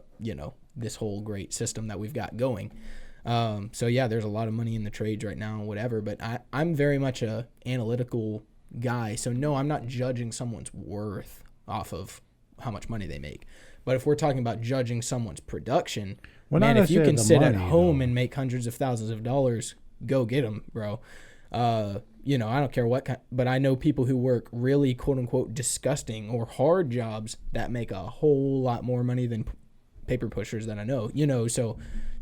this whole great system that we've got going. So yeah, there's a lot of money in the trades right now and whatever, but I'm very much a analytical guy. So no, I'm not judging someone's worth off of how much money they make. But if we're talking about judging someone's production, man, if you can sit at home and make hundreds of thousands of dollars, go get them, bro. I don't care what kind, but I know people who work really quote unquote disgusting or hard jobs that make a whole lot more money than paper pushers that I know, so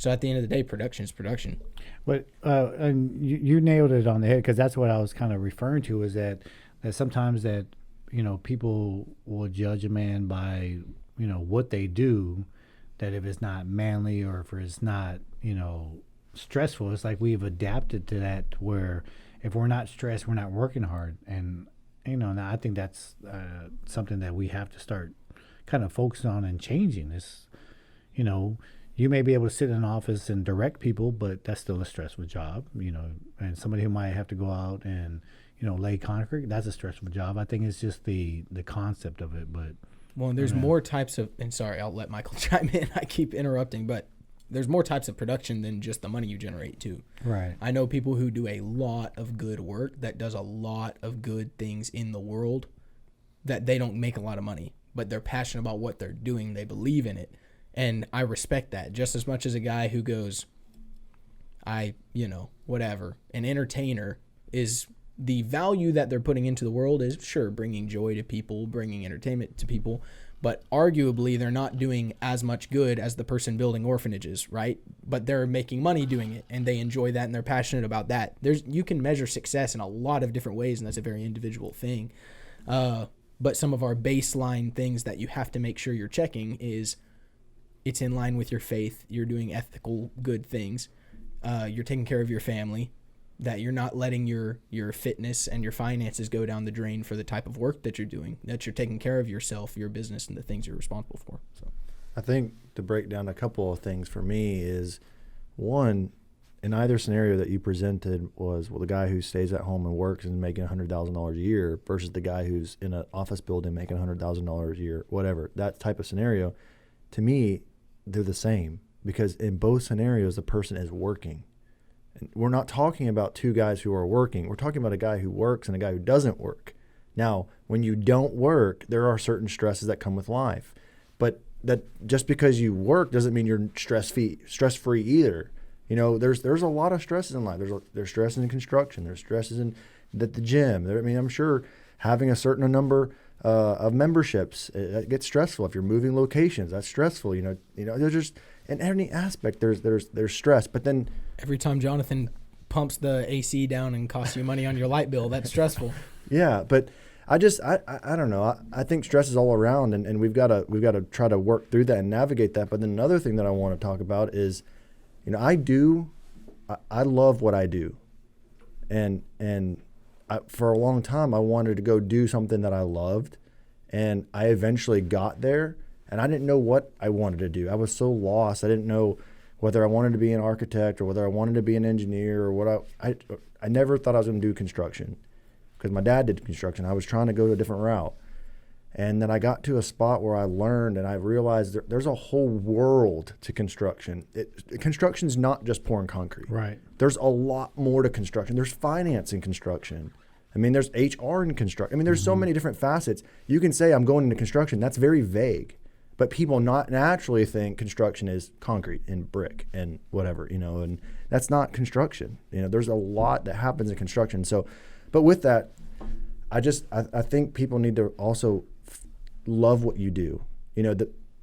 at the end of the day, production is production. But and you nailed it on the head, because that's what I was kind of referring to, is that sometimes that, people will judge a man by, what they do, that if it's not manly or if it's not, stressful, it's like we've adapted to that, where if we're not stressed, we're not working hard. And, now I think that's something that we have to start kind of focusing on and changing. This, you may be able to sit in an office and direct people, but that's still a stressful job, and somebody who might have to go out and, lay concrete, that's a stressful job. I think it's just the concept of it. But well, there's more types of, and sorry, I'll let Michael chime in. I keep interrupting, but there's more types of production than just the money you generate too. Right. I know people who do a lot of good work that does a lot of good things in the world that they don't make a lot of money, but they're passionate about what they're doing. They believe in it. And I respect that just as much as a guy who goes, whatever. An entertainer is, the value that they're putting into the world is, sure, bringing joy to people, bringing entertainment to people, but arguably they're not doing as much good as the person building orphanages, right? But they're making money doing it, and they enjoy that, and they're passionate about that. You can measure success in a lot of different ways, and that's a very individual thing. But some of our baseline things that you have to make sure you're checking is, it's in line with your faith, you're doing ethical, good things, you're taking care of your family, that you're not letting your fitness and your finances go down the drain for the type of work that you're doing, that you're taking care of yourself, your business, and the things you're responsible for. So, I think to break down a couple of things for me is, one, in either scenario that you presented was, the guy who stays at home and works and making $100,000 a year versus the guy who's in an office building making $100,000 a year, whatever, that type of scenario, to me, they're the same, because in both scenarios, the person is working. And we're not talking about two guys who are working. We're talking about a guy who works and a guy who doesn't work. Now, when you don't work, there are certain stresses that come with life. But that just because you work doesn't mean you're stress-free either. There's a lot of stresses in life. There's stresses in construction. There's stresses in the gym. I'm sure having a certain number of memberships, it gets stressful. If you're moving locations, that's stressful. There's just, in any aspect, there's stress. But then every time Jonathan pumps the AC down and costs you money on your light bill, that's stressful. Yeah, but I don't know. I think stress is all around, and we've got to try to work through that and navigate that. But then another thing that I want to talk about is, I love what I do, and for a long time I wanted to go do something that I loved, and I eventually got there, and I didn't know what I wanted to do. I was so lost. I didn't know whether I wanted to be an architect or whether I wanted to be an engineer or what I never thought I was going to do construction because my dad did construction. I was trying to go to a different route. And then I got to a spot where I learned and I realized there's a whole world to construction. Construction's not just pouring concrete. Right. There's a lot more to construction. There's finance in construction. I mean, there's HR in construction. I mean, there's so many different facets. You can say I'm going into construction. That's very vague. But people not naturally think construction is concrete and brick and whatever, and that's not construction. There's a lot that happens in construction. So, but with that, I think people need to also love what you do.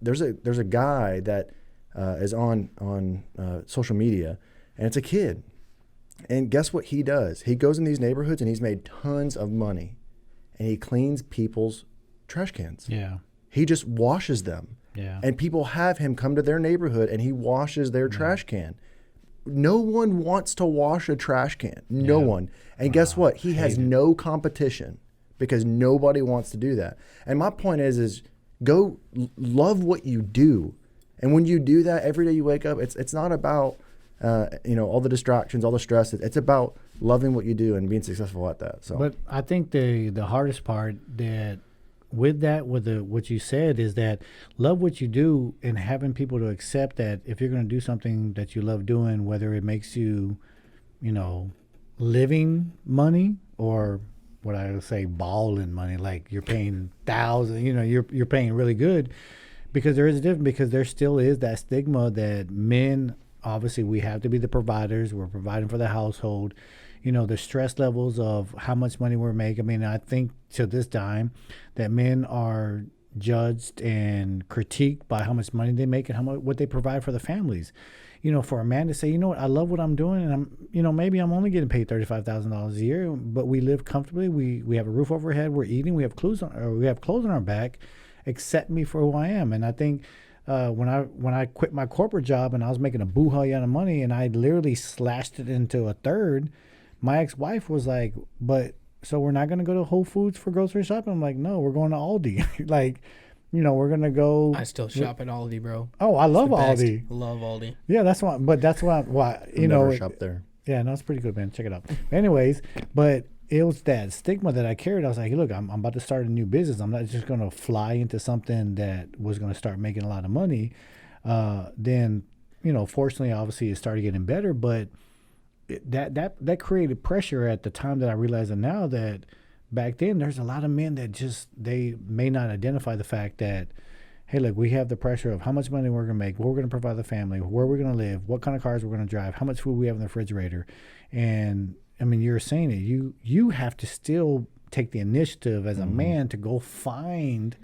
There's a guy that is on social media, and it's a kid. And guess what he does? He goes in these neighborhoods and he's made tons of money, and he cleans people's trash cans. Yeah. He just washes them. Yeah. And people have him come to their neighborhood and he washes their trash can. No one wants to wash a trash can. No one. And guess what? He has no competition because nobody wants to do that. And my point is go love what you do. And when you do that every day you wake up, it's not about all the distractions, all the stress. It's about loving what you do and being successful at that. So, but I think the hardest part with what you said is that love what you do and having people to accept that if you're going to do something that you love doing, whether it makes you, living money or what I would say balling money, like you're paying thousands, you're paying really good, because there is a difference, because there still is that stigma that men, obviously we have to be the providers. We're providing for the household. The stress levels of how much money we're making. I mean, I think to this time that men are judged and critiqued by how much money they make and what they provide for the families. For a man to say, I love what I'm doing, and I'm, maybe I'm only getting paid $35,000 a year, but we live comfortably. We have a roof over our head. We're eating. We have clothes on our back. Accept me for who I am. And I think when I quit my corporate job and I was making a boo-ha-yana of money and I literally slashed it into a third. My ex-wife was like, but so we're not going to go to Whole Foods for grocery shopping? I'm like, no, we're going to Aldi. We're going to go. I still shop at Aldi, bro. Oh, I love Aldi. Love Aldi. Yeah, that's why never shop there. Yeah, no, it's pretty good, man. Check it out. Anyways, but it was that stigma that I carried. I was like, look, I'm about to start a new business. I'm not just going to fly into something that was going to start making a lot of money. Then, fortunately, obviously, it started getting better, but that created pressure at the time that I realized that now that back then there's a lot of men that they may not identify the fact that, hey, look, we have the pressure of how much money we're going to make, what we're going to provide the family, where we're going to live, what kind of cars we're going to drive, how much food we have in the refrigerator. And I mean, you're saying it, you have to still take the initiative as a man to go find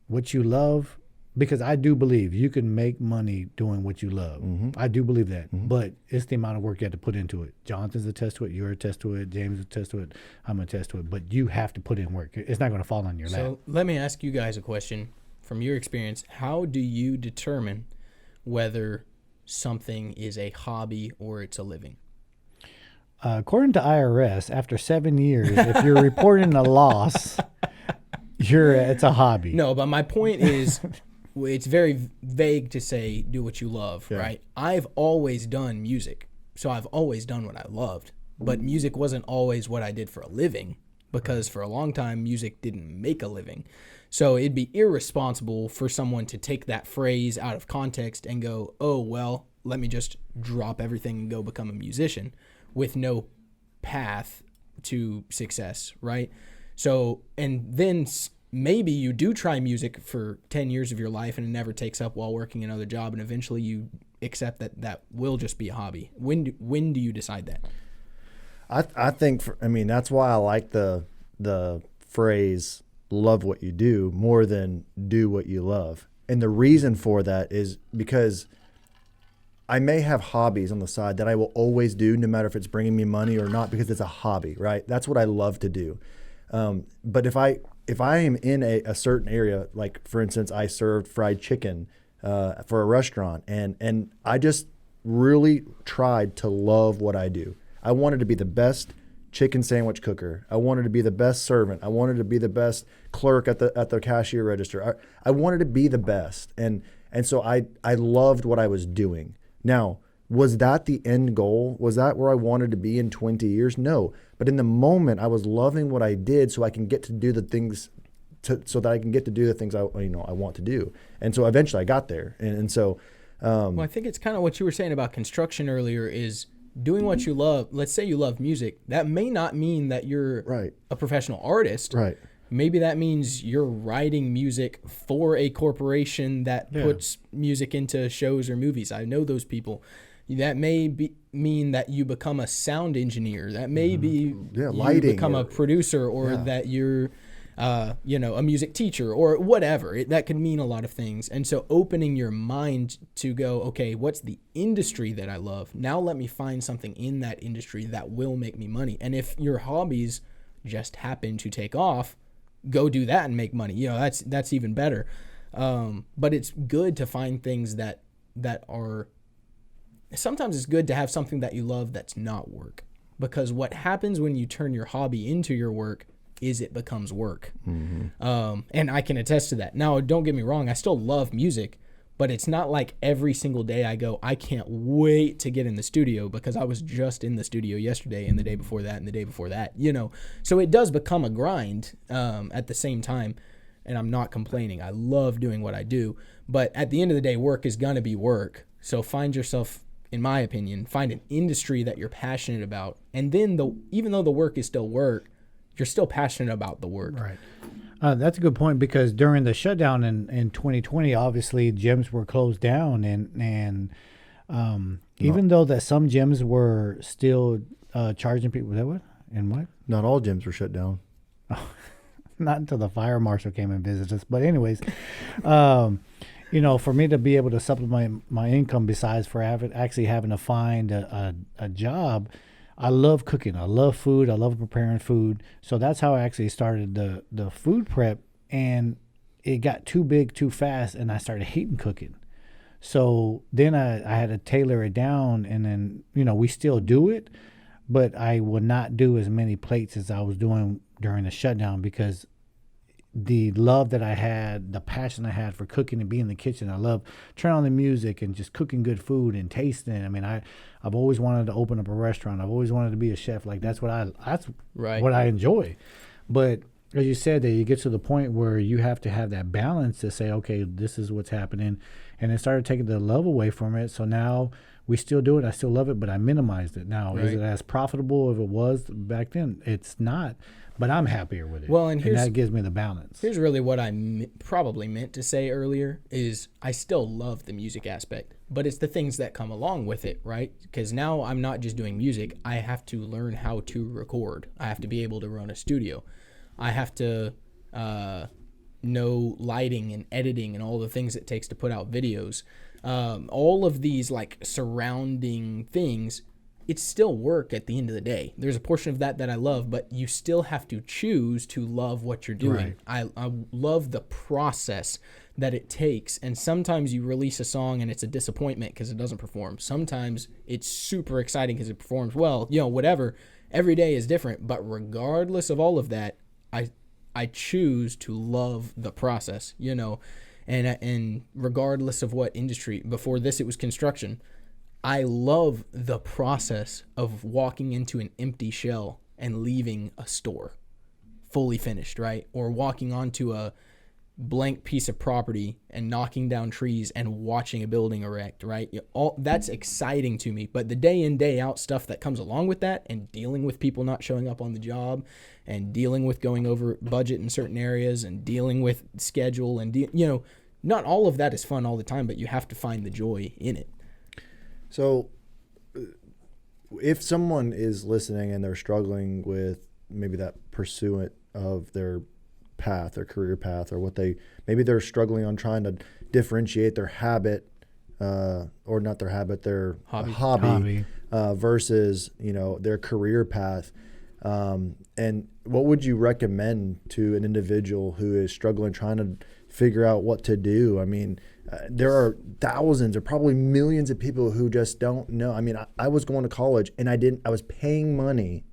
what you love. Because I do believe you can make money doing what you love. I do believe that. But it's the amount of work you have to put into it. Jonathan's attest to it. You're attest to it. James attest to it. I'm attest to it. But you have to put in work. It's not going to fall on your lap. So let me ask you guys a question. From your experience, how do you determine whether something is a hobby or it's a living? According to IRS, after 7 years, if you're reporting a loss, it's a hobby. No, but my point is... It's very vague to say do what you love, right? I've always done music, so I've always done what I loved. But music wasn't always what I did for a living, because for a long time, music didn't make a living. So it'd be irresponsible for someone to take that phrase out of context and go, oh, well, let me just drop everything and go become a musician with no path to success, right? So, and then... maybe you do try music for 10 years of your life and it never takes up while working another job, and eventually you accept that will just be a hobby. When do you decide that? I think that's why I like the phrase love what you do more than do what you love. And the reason for that is because I may have hobbies on the side that I will always do no matter if it's bringing me money or not, because it's a hobby, right? That's what I love to do. But if I am in a certain area, like for instance, I served fried chicken for a restaurant, and I just really tried to love what I do. I wanted to be the best chicken sandwich cooker. I wanted to be the best servant. I wanted to be the best clerk at the cashier register. I wanted to be the best, and so I loved what I was doing. Now, was that the end goal? Was that where I wanted to be in 20 years? No. But in the moment, I was loving what I did so I can get to do the things so that I can get to do the things I want to do. And so eventually I got there. And so well, I think it's kind of what you were saying about construction earlier is doing what you love. Let's say you love music. That may not mean that you're a professional artist. Right. Maybe that means you're writing music for a corporation that puts music into shows or movies. I know those people. That may mean that you become a sound engineer. That may be lighting, you become a producer, or that you're, a music teacher or whatever. That could mean a lot of things. And so opening your mind to go, okay, what's the industry that I love? Now let me find something in that industry that will make me money. And if your hobbies just happen to take off, go do that and make money. That's even better. But it's good to find things that are. Sometimes it's good to have something that you love that's not work, because what happens when you turn your hobby into your work is it becomes work. Mm-hmm. And I can attest to that. Now, don't get me wrong. I still love music, but it's not like every single day I go, I can't wait to get in the studio because I was just in the studio yesterday and the day before that and the day before that, So it does become a grind at the same time. And I'm not complaining. I love doing what I do. But at the end of the day, work is going to be work. So find yourself, in my opinion, find an industry that you're passionate about. And then even though the work is still work, you're still passionate about the work. Right. That's a good point, because during the shutdown in 2020, obviously gyms were closed down, and even though that some gyms were still charging people, that what? And what? Not all gyms were shut down. Not until the fire marshal came and visited us. But anyways, for me to be able to supplement my income, besides for actually having to find a job, I love cooking. I love food. I love preparing food. So that's how I actually started the food prep, and it got too big too fast, and I started hating cooking. So then I had to tailor it down, and then, we still do it, but I would not do as many plates as I was doing during the shutdown, because the love that I had, the passion I had for cooking and being in the kitchen. I love turning on the music and just cooking good food and tasting it. I mean, I've always wanted to open up a restaurant. I've always wanted to be a chef. Like that's what I enjoy. But as you said, that you get to the point where you have to have that balance to say, okay, this is what's happening. And it started taking the love away from it. So now we still do it. I still love it, but I minimized it. Now, is it as profitable as it was back then? It's not. But I'm happier with it. Well, and that gives me the balance. Here's really what I probably meant to say earlier is I still love the music aspect, but it's the things that come along with it, right? Because now I'm not just doing music. I have to learn how to record. I have to be able to run a studio. I have to know lighting and editing and all the things it takes to put out videos. All of these like surrounding things, it's still work at the end of the day. There's a portion of that I love, but you still have to choose to love what you're doing. Right. I love the process that it takes. And sometimes you release a song and it's a disappointment because it doesn't perform. Sometimes it's super exciting because it performs well. Whatever. Every day is different. But regardless of all of that, I choose to love the process, and regardless of what industry. Before this, it was construction. I love the process of walking into an empty shell and leaving a store fully finished, right? Or walking onto a blank piece of property and knocking down trees and watching a building erect, right? All that's exciting to me. But the day in, day out stuff that comes along with that, and dealing with people not showing up on the job, and dealing with going over budget in certain areas, and dealing with schedule, and not all of that is fun all the time, but you have to find the joy in it. So if someone is listening and they're struggling with maybe that pursuit of their path, their career path, or maybe they're struggling on trying to differentiate their habit, or not their habit, their hobby. Versus, their career path. And what would you recommend to an individual who is struggling, trying to figure out what to do? I mean, there are thousands or probably millions of people who just don't know. I mean, I was going to college and I was paying money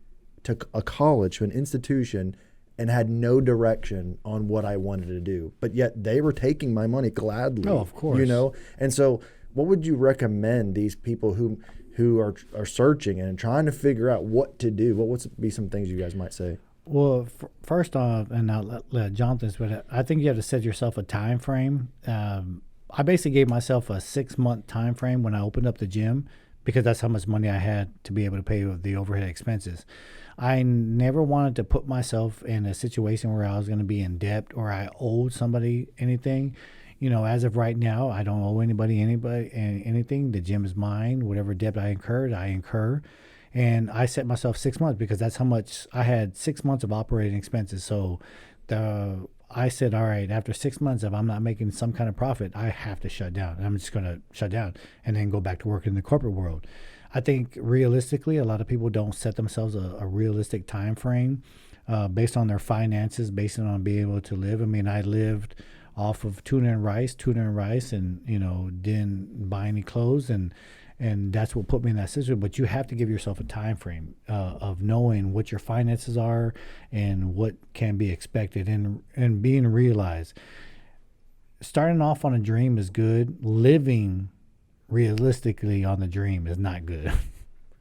to a college, to an institution, and had no direction on what I wanted to do. But yet they were taking my money gladly. Oh, of course. And so would you recommend these people who are searching and trying to figure out what to do? What would be some things you guys might say? Well, first off, and I'll let Jonathan, but I think you have to set yourself a time frame. I basically gave myself a 6-month time frame when I opened up the gym, because that's how much money I had to be able to pay the overhead expenses. I never wanted to put myself in a situation where I was going to be in debt or I owed somebody anything. As of right now, I don't owe anybody anything. The gym is mine. Whatever debt I incur. And I set myself 6 months because that's how much I had. 6 months of operating expenses. So I said, all right, after 6 months, if I'm not making some kind of profit, I have to shut down. I'm just going to shut down and then go back to work in the corporate world. I think realistically, a lot of people don't set themselves a realistic time frame based on their finances, based on being able to live. I mean, I lived off of tuna and rice, and didn't buy any clothes, and that's what put me in that situation. But you have to give yourself a time frame of knowing what your finances are and what can be expected, and being realized. Starting off on a dream is good. Living realistically on the dream is not good.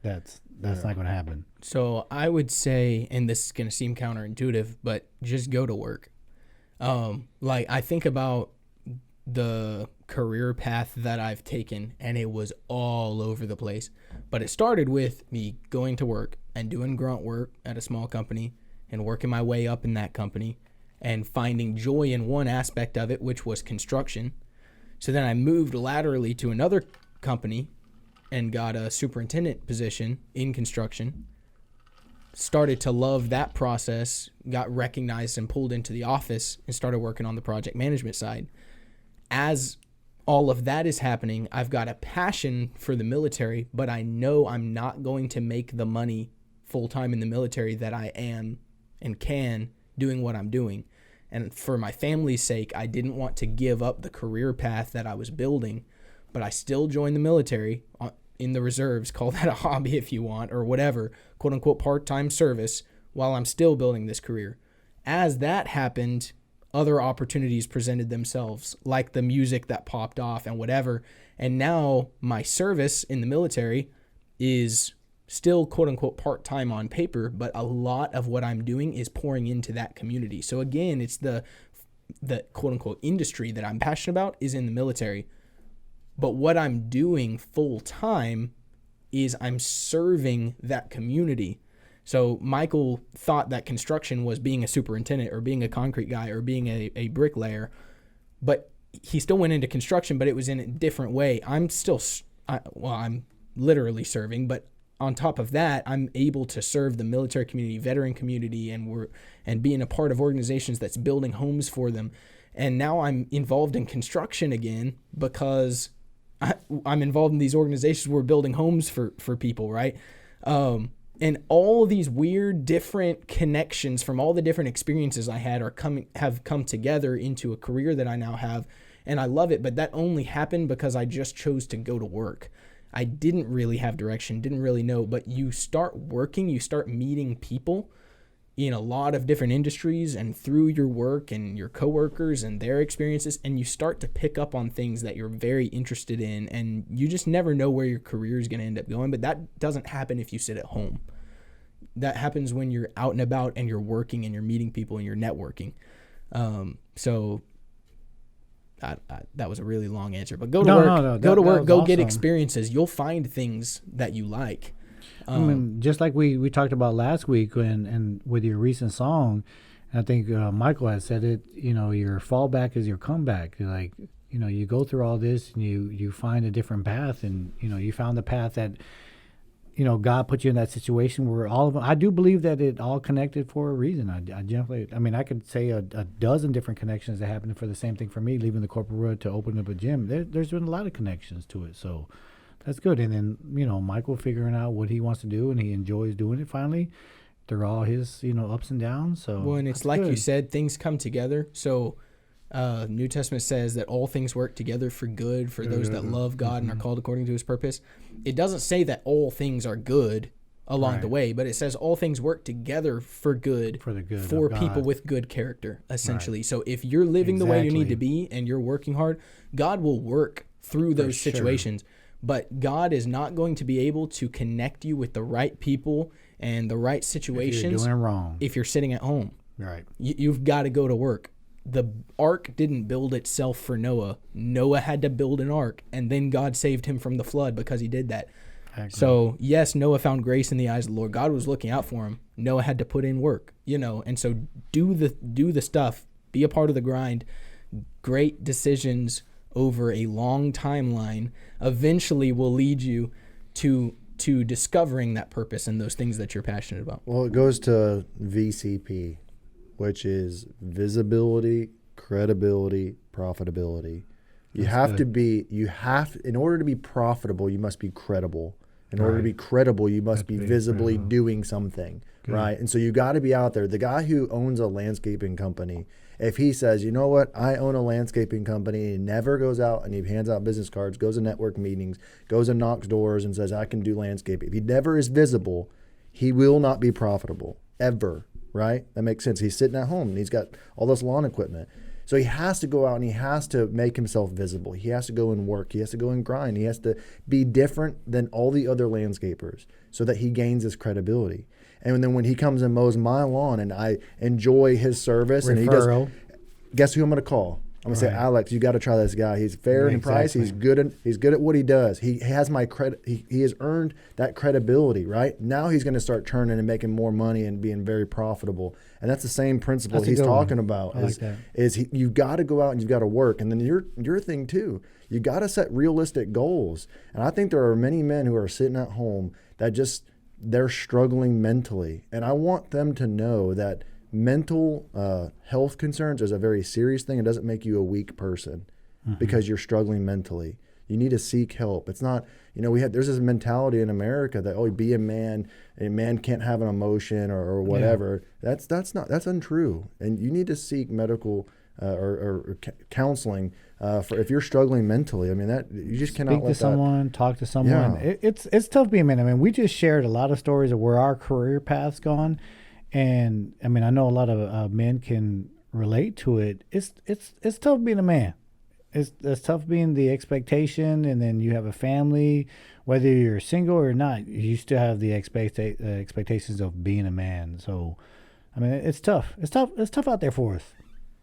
That's not going to happen. So I would say, and this is going to seem counterintuitive, but just go to work. I think about the career path that I've taken, and it was all over the place. But it started with me going to work and doing grunt work at a small company and working my way up in that company and finding joy in one aspect of it, which was construction. So then I moved laterally to another company and got a superintendent position in construction. Started to love that process, got recognized and pulled into the office, and started working on the project management side. As all of that is happening, I've got a passion for the military, but I know I'm not going to make the money full-time in the military that I am and can doing what I'm doing. And for my family's sake, I didn't want to give up the career path that I was building, but I still joined the military in the reserves, call that a hobby if you want, or whatever, quote unquote part-time service, while I'm still building this career. As that happened, other opportunities presented themselves, like the music that popped off and whatever. And now my service in the military is still quote unquote part-time on paper, but a lot of what I'm doing is pouring into that community. So again, it's the quote unquote industry that I'm passionate about is in the military. But what I'm doing full time is I'm serving that community. So Michael thought that construction was being a superintendent or being a concrete guy or being a bricklayer, but he still went into construction, but it was in a different way. I'm literally serving, but on top of that, I'm able to serve the military community, veteran community, and being a part of organizations that's building homes for them. And now I'm involved in construction again because I'm involved in these organizations where we're building homes for people, right? And all of these weird different connections from all the different experiences I had have come together into a career that I now have, and I love it. But that only happened because I just chose to go to work. I didn't really have direction, didn't really know, but you start working, you start meeting people in a lot of different industries and through your work and your coworkers and their experiences, and you start to pick up on things that you're very interested in, and you just never know where your career is going to end up going. But that doesn't happen if you sit at home. That happens when you're out and about and you're working and you're meeting people and you're networking. That was a really long answer, but go to work, go to work, go get experiences. You'll find things that you like. I mean, just like we talked about last week and with your recent song, I think Michael had said it, your fallback is your comeback. Like, you go through all this and you find a different path, and, you found the path that, God put you in that situation where all of them, I do believe that it all connected for a reason. I could say a dozen different connections that happened for the same thing for me, leaving the corporate world to open up a gym. There's been a lot of connections to it. So that's good. And then, Michael figuring out what he wants to do, and he enjoys doing it finally through all his, ups and downs. So, well, and it's like good. You said, things come together. So New Testament says that all things work together for good for those that love God and are called according to his purpose. It doesn't say that all things are good along the way, but it says all things work together for good for people with good character, essentially. Right. So if you're living the way you need to be and you're working hard, God will work through those situations. But God is not going to be able to connect you with the right people and the right situations if you're doing wrong. If you're sitting at home. Right. You've got to go to work. The ark didn't build itself for Noah. Noah had to build an ark, and then God saved him from the flood because he did that. Exactly. So, yes, Noah found grace in the eyes of the Lord. God was looking out for him. Noah had to put in work, and so do the stuff. Be a part of the grind. Great decisions over a long timeline eventually will lead you to discovering that purpose and those things that you're passionate about. Well, it goes to VCP, which is visibility, credibility, profitability. In order to be profitable, you must be credible. In order to be credible, you must be visibly doing something, right? And so you got to be out there. The guy who owns a landscaping company, if he says, you know what, I own a landscaping company, and he never goes out and he hands out business cards, goes to network meetings, goes and knocks doors and says, I can do landscaping. If he never is visible, he will not be profitable, ever, right? That makes sense. He's sitting at home and he's got all this lawn equipment. So he has to go out and he has to make himself visible. He has to go and work. He has to go and grind. He has to be different than all the other landscapers so that he gains his credibility. And then when he comes and mows my lawn and I enjoy his service, and he does, guess who I'm going to call? I'm going to say, Alex, you got to try this guy. He's fair in price. He's good at what he does. He has my credit. He has earned that credibility, right? Now he's going to start turning and making more money and being very profitable. And that's the same principle he's talking about. You've got to go out and you've got to work. And then your thing too, you got to set realistic goals. And I think there are many men who are sitting at home that they're struggling mentally. And I want them to know that mental health concerns is a very serious thing. It doesn't make you a weak person because you're struggling mentally. You need to seek help. It's not, there's this mentality in America that, be a man can't have an emotion or whatever. Yeah. That's untrue. And you need to seek medical or counseling for if you're struggling mentally. I mean, that you just cannot talk to someone. Yeah. It's tough being a man. I mean, we just shared a lot of stories of where our career path's gone. And I mean, I know a lot of men can relate to it. It's tough being a man. It's tough being the expectation, and then you have a family. Whether you're single or not, you still have the expectations of being a man. So, I mean, it's tough. It's tough out there for us.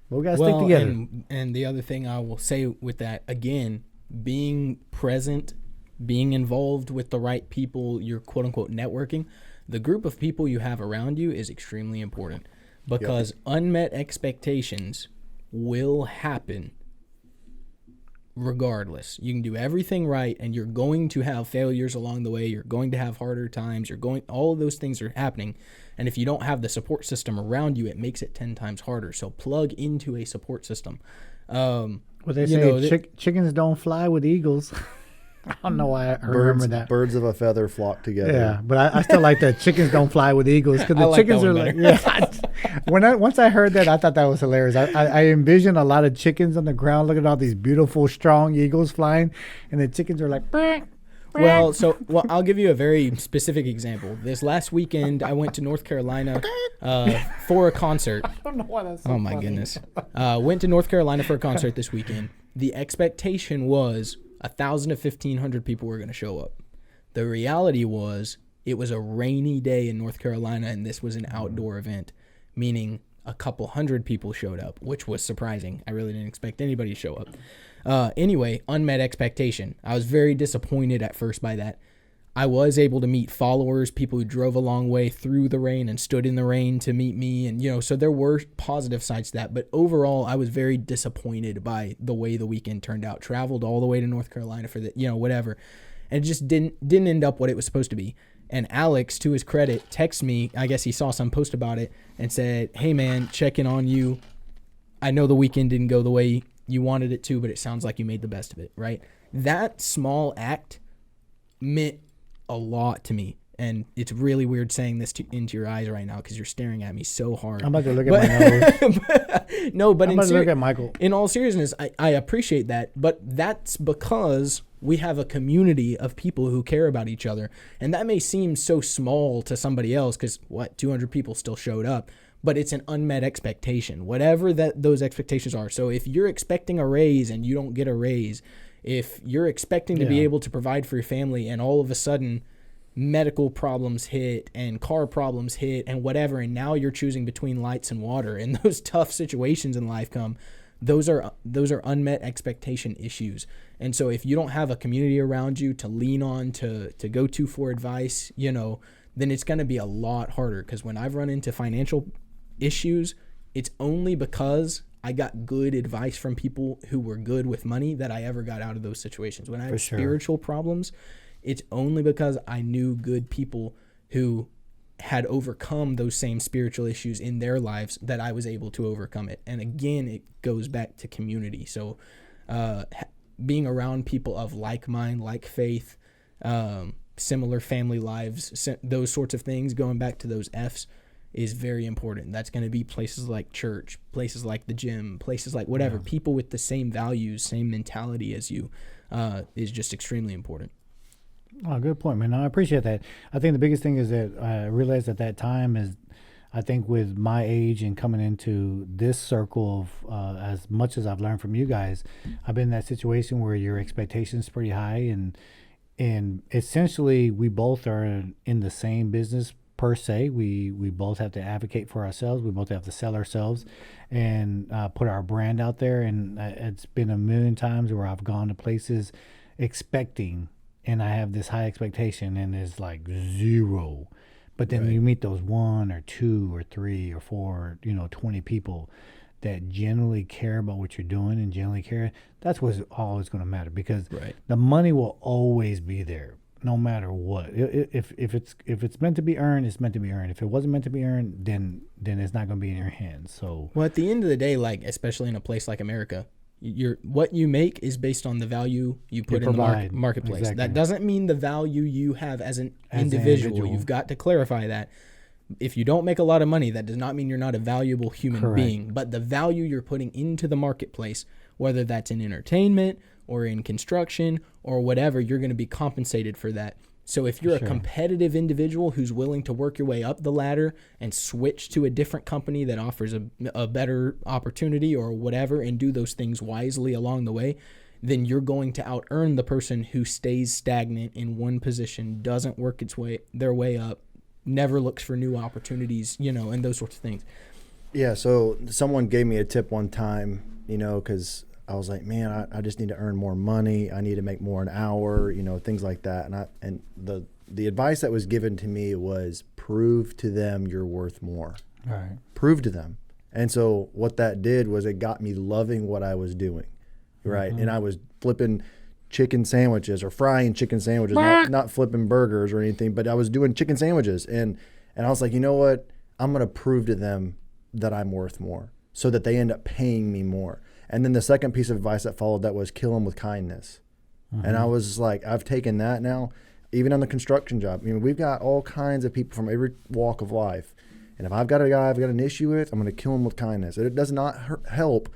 But we gotta stick together. And the other thing I will say with that, again, being present, being involved with the right people, your quote unquote networking. The group of people you have around you is extremely important because unmet expectations will happen regardless. You can do everything right and you're going to have failures along the way. You're going to have harder times. All of those things are happening. And if you don't have the support system around you, it makes it 10 times harder. So plug into a support system. Well, they say chickens don't fly with eagles. I don't know why I remember that. Birds of a feather flock together. Yeah, but I still like that chickens don't fly with eagles because the chickens are like, once I heard that, I thought that was hilarious. I envisioned a lot of chickens on the ground looking at all these beautiful, strong eagles flying, and the chickens are like, Well, I'll give you a very specific example. This last weekend, I went to North Carolina for a concert. I don't know why that's so funny. My goodness. Went to North Carolina for a concert this weekend. The expectation was 1,000 to 1,500 people were going to show up. The reality was it was a rainy day in North Carolina, and this was an outdoor event, meaning a couple hundred people showed up, which was surprising. I really didn't expect anybody to show up. Anyway, unmet expectation. I was very disappointed at first by that. I was able to meet followers, people who drove a long way through the rain and stood in the rain to meet me. And, so there were positive sides to that. But overall, I was very disappointed by the way the weekend turned out. Traveled all the way to North Carolina for the, whatever. And it just didn't end up what it was supposed to be. And Alex, to his credit, texted me. I guess he saw some post about it and said, hey, man, checking on you. I know the weekend didn't go the way you wanted it to, but it sounds like you made the best of it, right? That small act meant a lot to me, and it's really weird saying this into your eyes right now because you're staring at me so hard. I'm about to look at my nose. No, but I'm about to look at Michael. In all seriousness, I appreciate that, but that's because we have a community of people who care about each other, and that may seem so small to somebody else because 200 people still showed up, but it's an unmet expectation, whatever those expectations are. So if you're expecting a raise and you don't get a raise, If you're expecting to be able to provide for your family and all of a sudden medical problems hit and car problems hit and whatever, and now you're choosing between lights and water, and those tough situations in life come, those are unmet expectation issues. And so if you don't have a community around you to lean on, to go to for advice, you know, then it's going to be a lot harder. Because when I've run into financial issues, it's only because I got good advice from people who were good with money that I ever got out of those situations. When I had spiritual problems, it's only because I knew good people who had overcome those same spiritual issues in their lives that I was able to overcome it. And again, it goes back to community. So being around people of like mind, like faith, similar family lives, those sorts of things, going back to those F's, is very important. That's going to be places like church, places like the gym, places like whatever. People with the same values, same mentality as you is just extremely important. Oh, good point, man. I appreciate that. I think the biggest thing is that I realized at that time is, I think with my age and coming into this circle of as much as I've learned from you guys, I've been in that situation where your expectations pretty high, and essentially we both are in the same business per se. We both have to advocate for ourselves. We both have to sell ourselves and put our brand out there. And it's been a million times where I've gone to places expecting, and I have this high expectation, and it's like zero. But then you meet those 1 or 2 or 3 or 4, 20 people that genuinely care about what you're doing and genuinely care. That's what's always going to matter, because the money will always be there, no matter what. If it's meant to be earned, it's meant to be earned. If it wasn't meant to be earned, then it's not going to be in your hands. So, well, at the end of the day, like especially in a place like America, what you make is based on the value you put in the marketplace. Exactly. That doesn't mean the value you have as an individual. You've got to clarify that. If you don't make a lot of money, that does not mean you're not a valuable human being. But the value you're putting into the marketplace, whether that's in entertainment or in construction or whatever, you're going to be compensated for that. So if you're a competitive individual who's willing to work your way up the ladder and switch to a different company that offers a better opportunity or whatever, and do those things wisely along the way, then you're going to out earn the person who stays stagnant in one position, doesn't work their way up, never looks for new opportunities, and those sorts of things. Yeah. So someone gave me a tip one time, because I was like, man, I just need to earn more money. I need to make more an hour, things like that. And the advice that was given to me was prove to them you're worth more. All right. Prove to them. And so what that did was it got me loving what I was doing. Right. Mm-hmm. And I was flipping chicken sandwiches or frying chicken sandwiches, not flipping burgers or anything, but I was doing chicken sandwiches. And I was like, you know what? I'm going to prove to them that I'm worth more, so that they end up paying me more. And then the second piece of advice that followed that was kill them with kindness. Mm-hmm. And I was like, I've taken that now, even on the construction job. We've got all kinds of people from every walk of life. And if I've got a guy I've got an issue with, I'm going to kill him with kindness. It does not help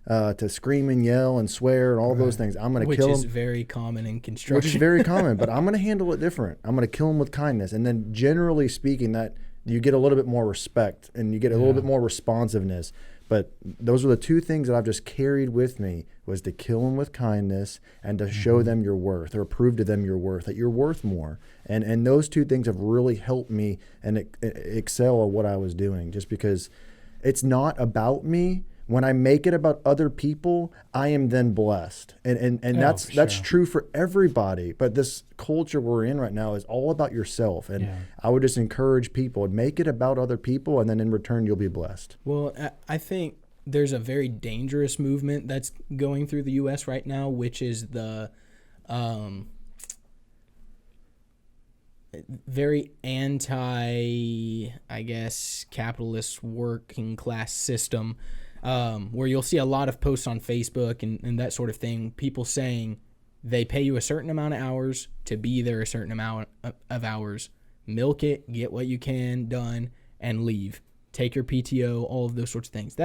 to scream and yell and swear and all those things. I'm going to kill him. Which is very common in construction. Which is very common, but I'm going to handle it different. I'm going to kill him with kindness. And then generally speaking, that you get a little bit more respect and you get a little bit more responsiveness. But those are the two things that I've just carried with me, was to kill them with kindness and to show them your worth, or prove to them your worth, that you're worth more. And those two things have really helped me and excel at what I was doing, just because it's not about me. When I make it about other people, I am then blessed. And that's true for everybody. But this culture we're in right now is all about yourself. And I would just encourage people, make it about other people, and then in return, you'll be blessed. Well, I think there's a very dangerous movement that's going through the U.S. right now, which is the very anti, I guess, capitalist working class system, where you'll see a lot of posts on Facebook and that sort of thing, people saying they pay you a certain amount of hours to be there a certain amount of hours, milk it, get what you can done, and leave. Take your PTO, all of those sorts of things.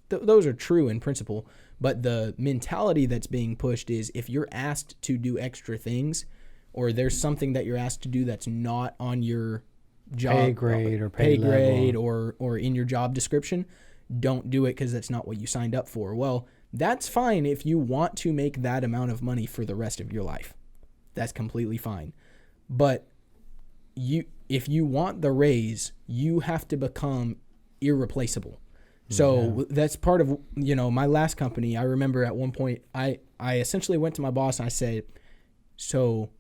Those are true in principle, but the mentality that's being pushed is if you're asked to do extra things, or there's something that you're asked to do that's not on your job pay grade or in your job description, don't do it because that's not what you signed up for. Well, That's fine if you want to make that amount of money for the rest of your life. That's completely fine. But if you want the raise, you have to become irreplaceable. So that's part of, my last company. I remember at one point, I essentially went to my boss and I said, so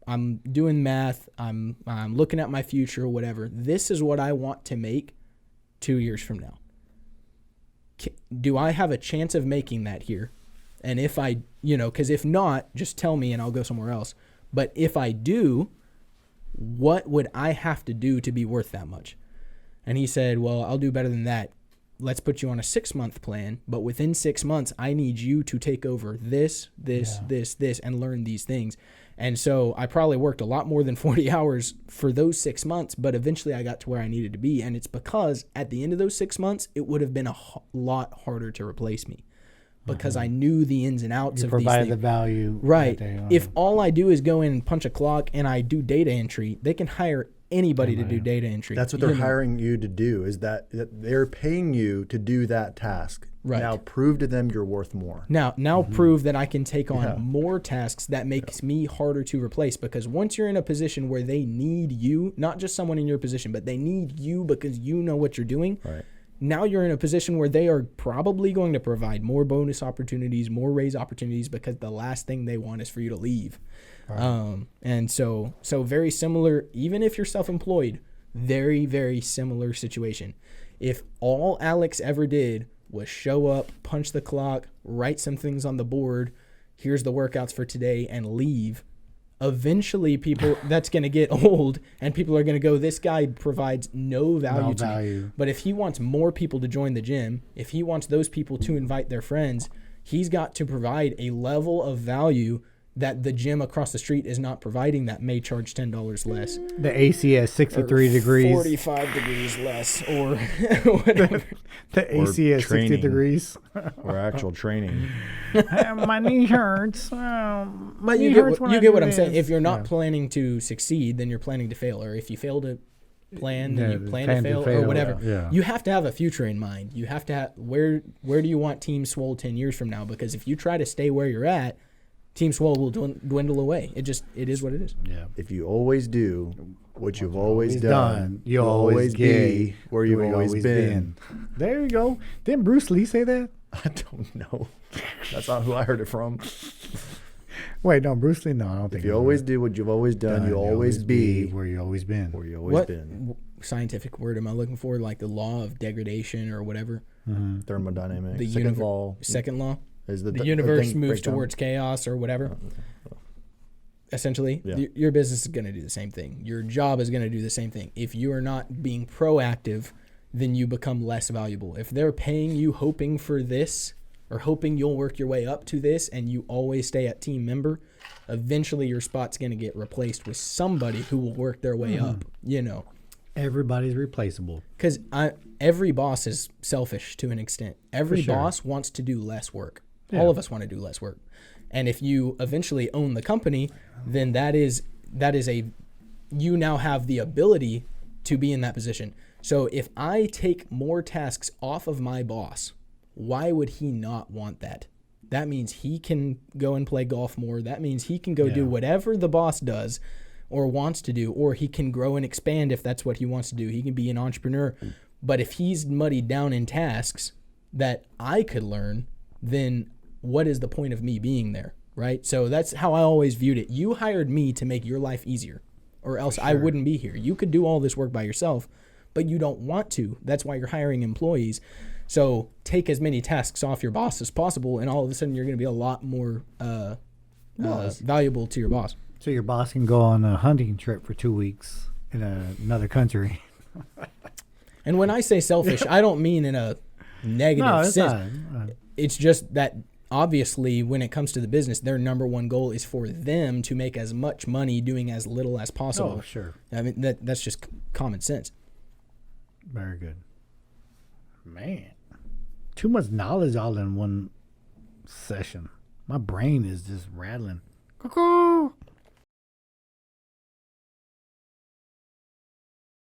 I'm doing math. I'm looking at my future or whatever. This is what I want to make 2 years from now. Do I have a chance of making that here? And if I, because if not, just tell me and I'll go somewhere else. But if I do, what would I have to do to be worth that much? And he said, well, I'll do better than that. Let's put you on a 6-month plan, but within 6 months, I need you to take over this, and learn these things. And so I probably worked a lot more than 40 hours for those 6 months, but eventually I got to where I needed to be. And it's because at the end of those 6 months, it would have been a lot harder to replace me because I knew the ins and outs of these things. You provided the value. Right. If all I do is go in and punch a clock and I do data entry, they can hire anybody to do data entry. That's what they're hiring you to do, is that they're paying you to do that task. Right. Now prove to them you're worth more. Now prove that I can take on more tasks that makes me harder to replace, because once you're in a position where they need you, not just someone in your position, but they need you because you know what you're doing. Right. Now you're in a position where they are probably going to provide more bonus opportunities, more raise opportunities, because the last thing they want is for you to leave. Right. And so very similar, even if you're self-employed, very, very similar situation. If all Alex ever did was show up, punch the clock, write some things on the board, here's the workouts for today, and leave, eventually that's going to get old and people are going to go, this guy provides no value to me. But if he wants more people to join the gym, if he wants those people to invite their friends, he's got to provide a level of value that the gym across the street is not providing, that may charge $10 less. The AC at 63 degrees. 45 degrees less, or whatever. The AC at 60 degrees. Or actual training. My knee hurts. But you get what I'm saying. If you're not planning to succeed, then you're planning to fail. Or if you fail to plan, then you plan to fail, or whatever. Yeah. You have to have a future in mind. You have to have, where do you want Team Swole 10 years from now? Because if you try to stay where you're at, Team Swole will dwindle away. It is what it is. Yeah. If you always do what you've always done, you'll always be where you've always been. There you go. Didn't Bruce Lee say that? I don't know. That's not who I heard it from. Wait, no, Bruce Lee. No, I don't think. If you always do what you've always done, you'll always be where you always been. Where you always been. Scientific word am I looking for? Like the law of degradation or whatever. Mm-hmm. Thermodynamics. The second law. Is the universe moves towards chaos or whatever. Essentially, your business is going to do the same thing. Your job is going to do the same thing. If you are not being proactive, then you become less valuable. If they're paying you hoping for this, or hoping you'll work your way up to this, and you always stay at team member, eventually your spot's going to get replaced with somebody who will work their way up, Everybody's replaceable. Because every boss is selfish to an extent. Every boss wants to do less work. Yeah. All of us want to do less work. And if you eventually own the company, then that is you now have the ability to be in that position. So if I take more tasks off of my boss, why would he not want that? That means he can go and play golf more. That means he can go do whatever the boss does or wants to do, or he can grow and expand if that's what he wants to do. He can be an entrepreneur. But if he's muddied down in tasks that I could learn, then what is the point of me being there, right? So that's how I always viewed it. You hired me to make your life easier, or else I wouldn't be here. You could do all this work by yourself, but you don't want to. That's why you're hiring employees. So take as many tasks off your boss as possible, and all of a sudden you're going to be a lot more valuable to your boss. So your boss can go on a hunting trip for 2 weeks in another country. And when I say selfish, I don't mean in a negative sense. It's just that obviously when it comes to the business, their number one goal is for them to make as much money doing as little as possible. Oh, sure. I mean, that's just common sense. Very good. Man, too much knowledge all in one session. My brain is just rattling. Cuckoo!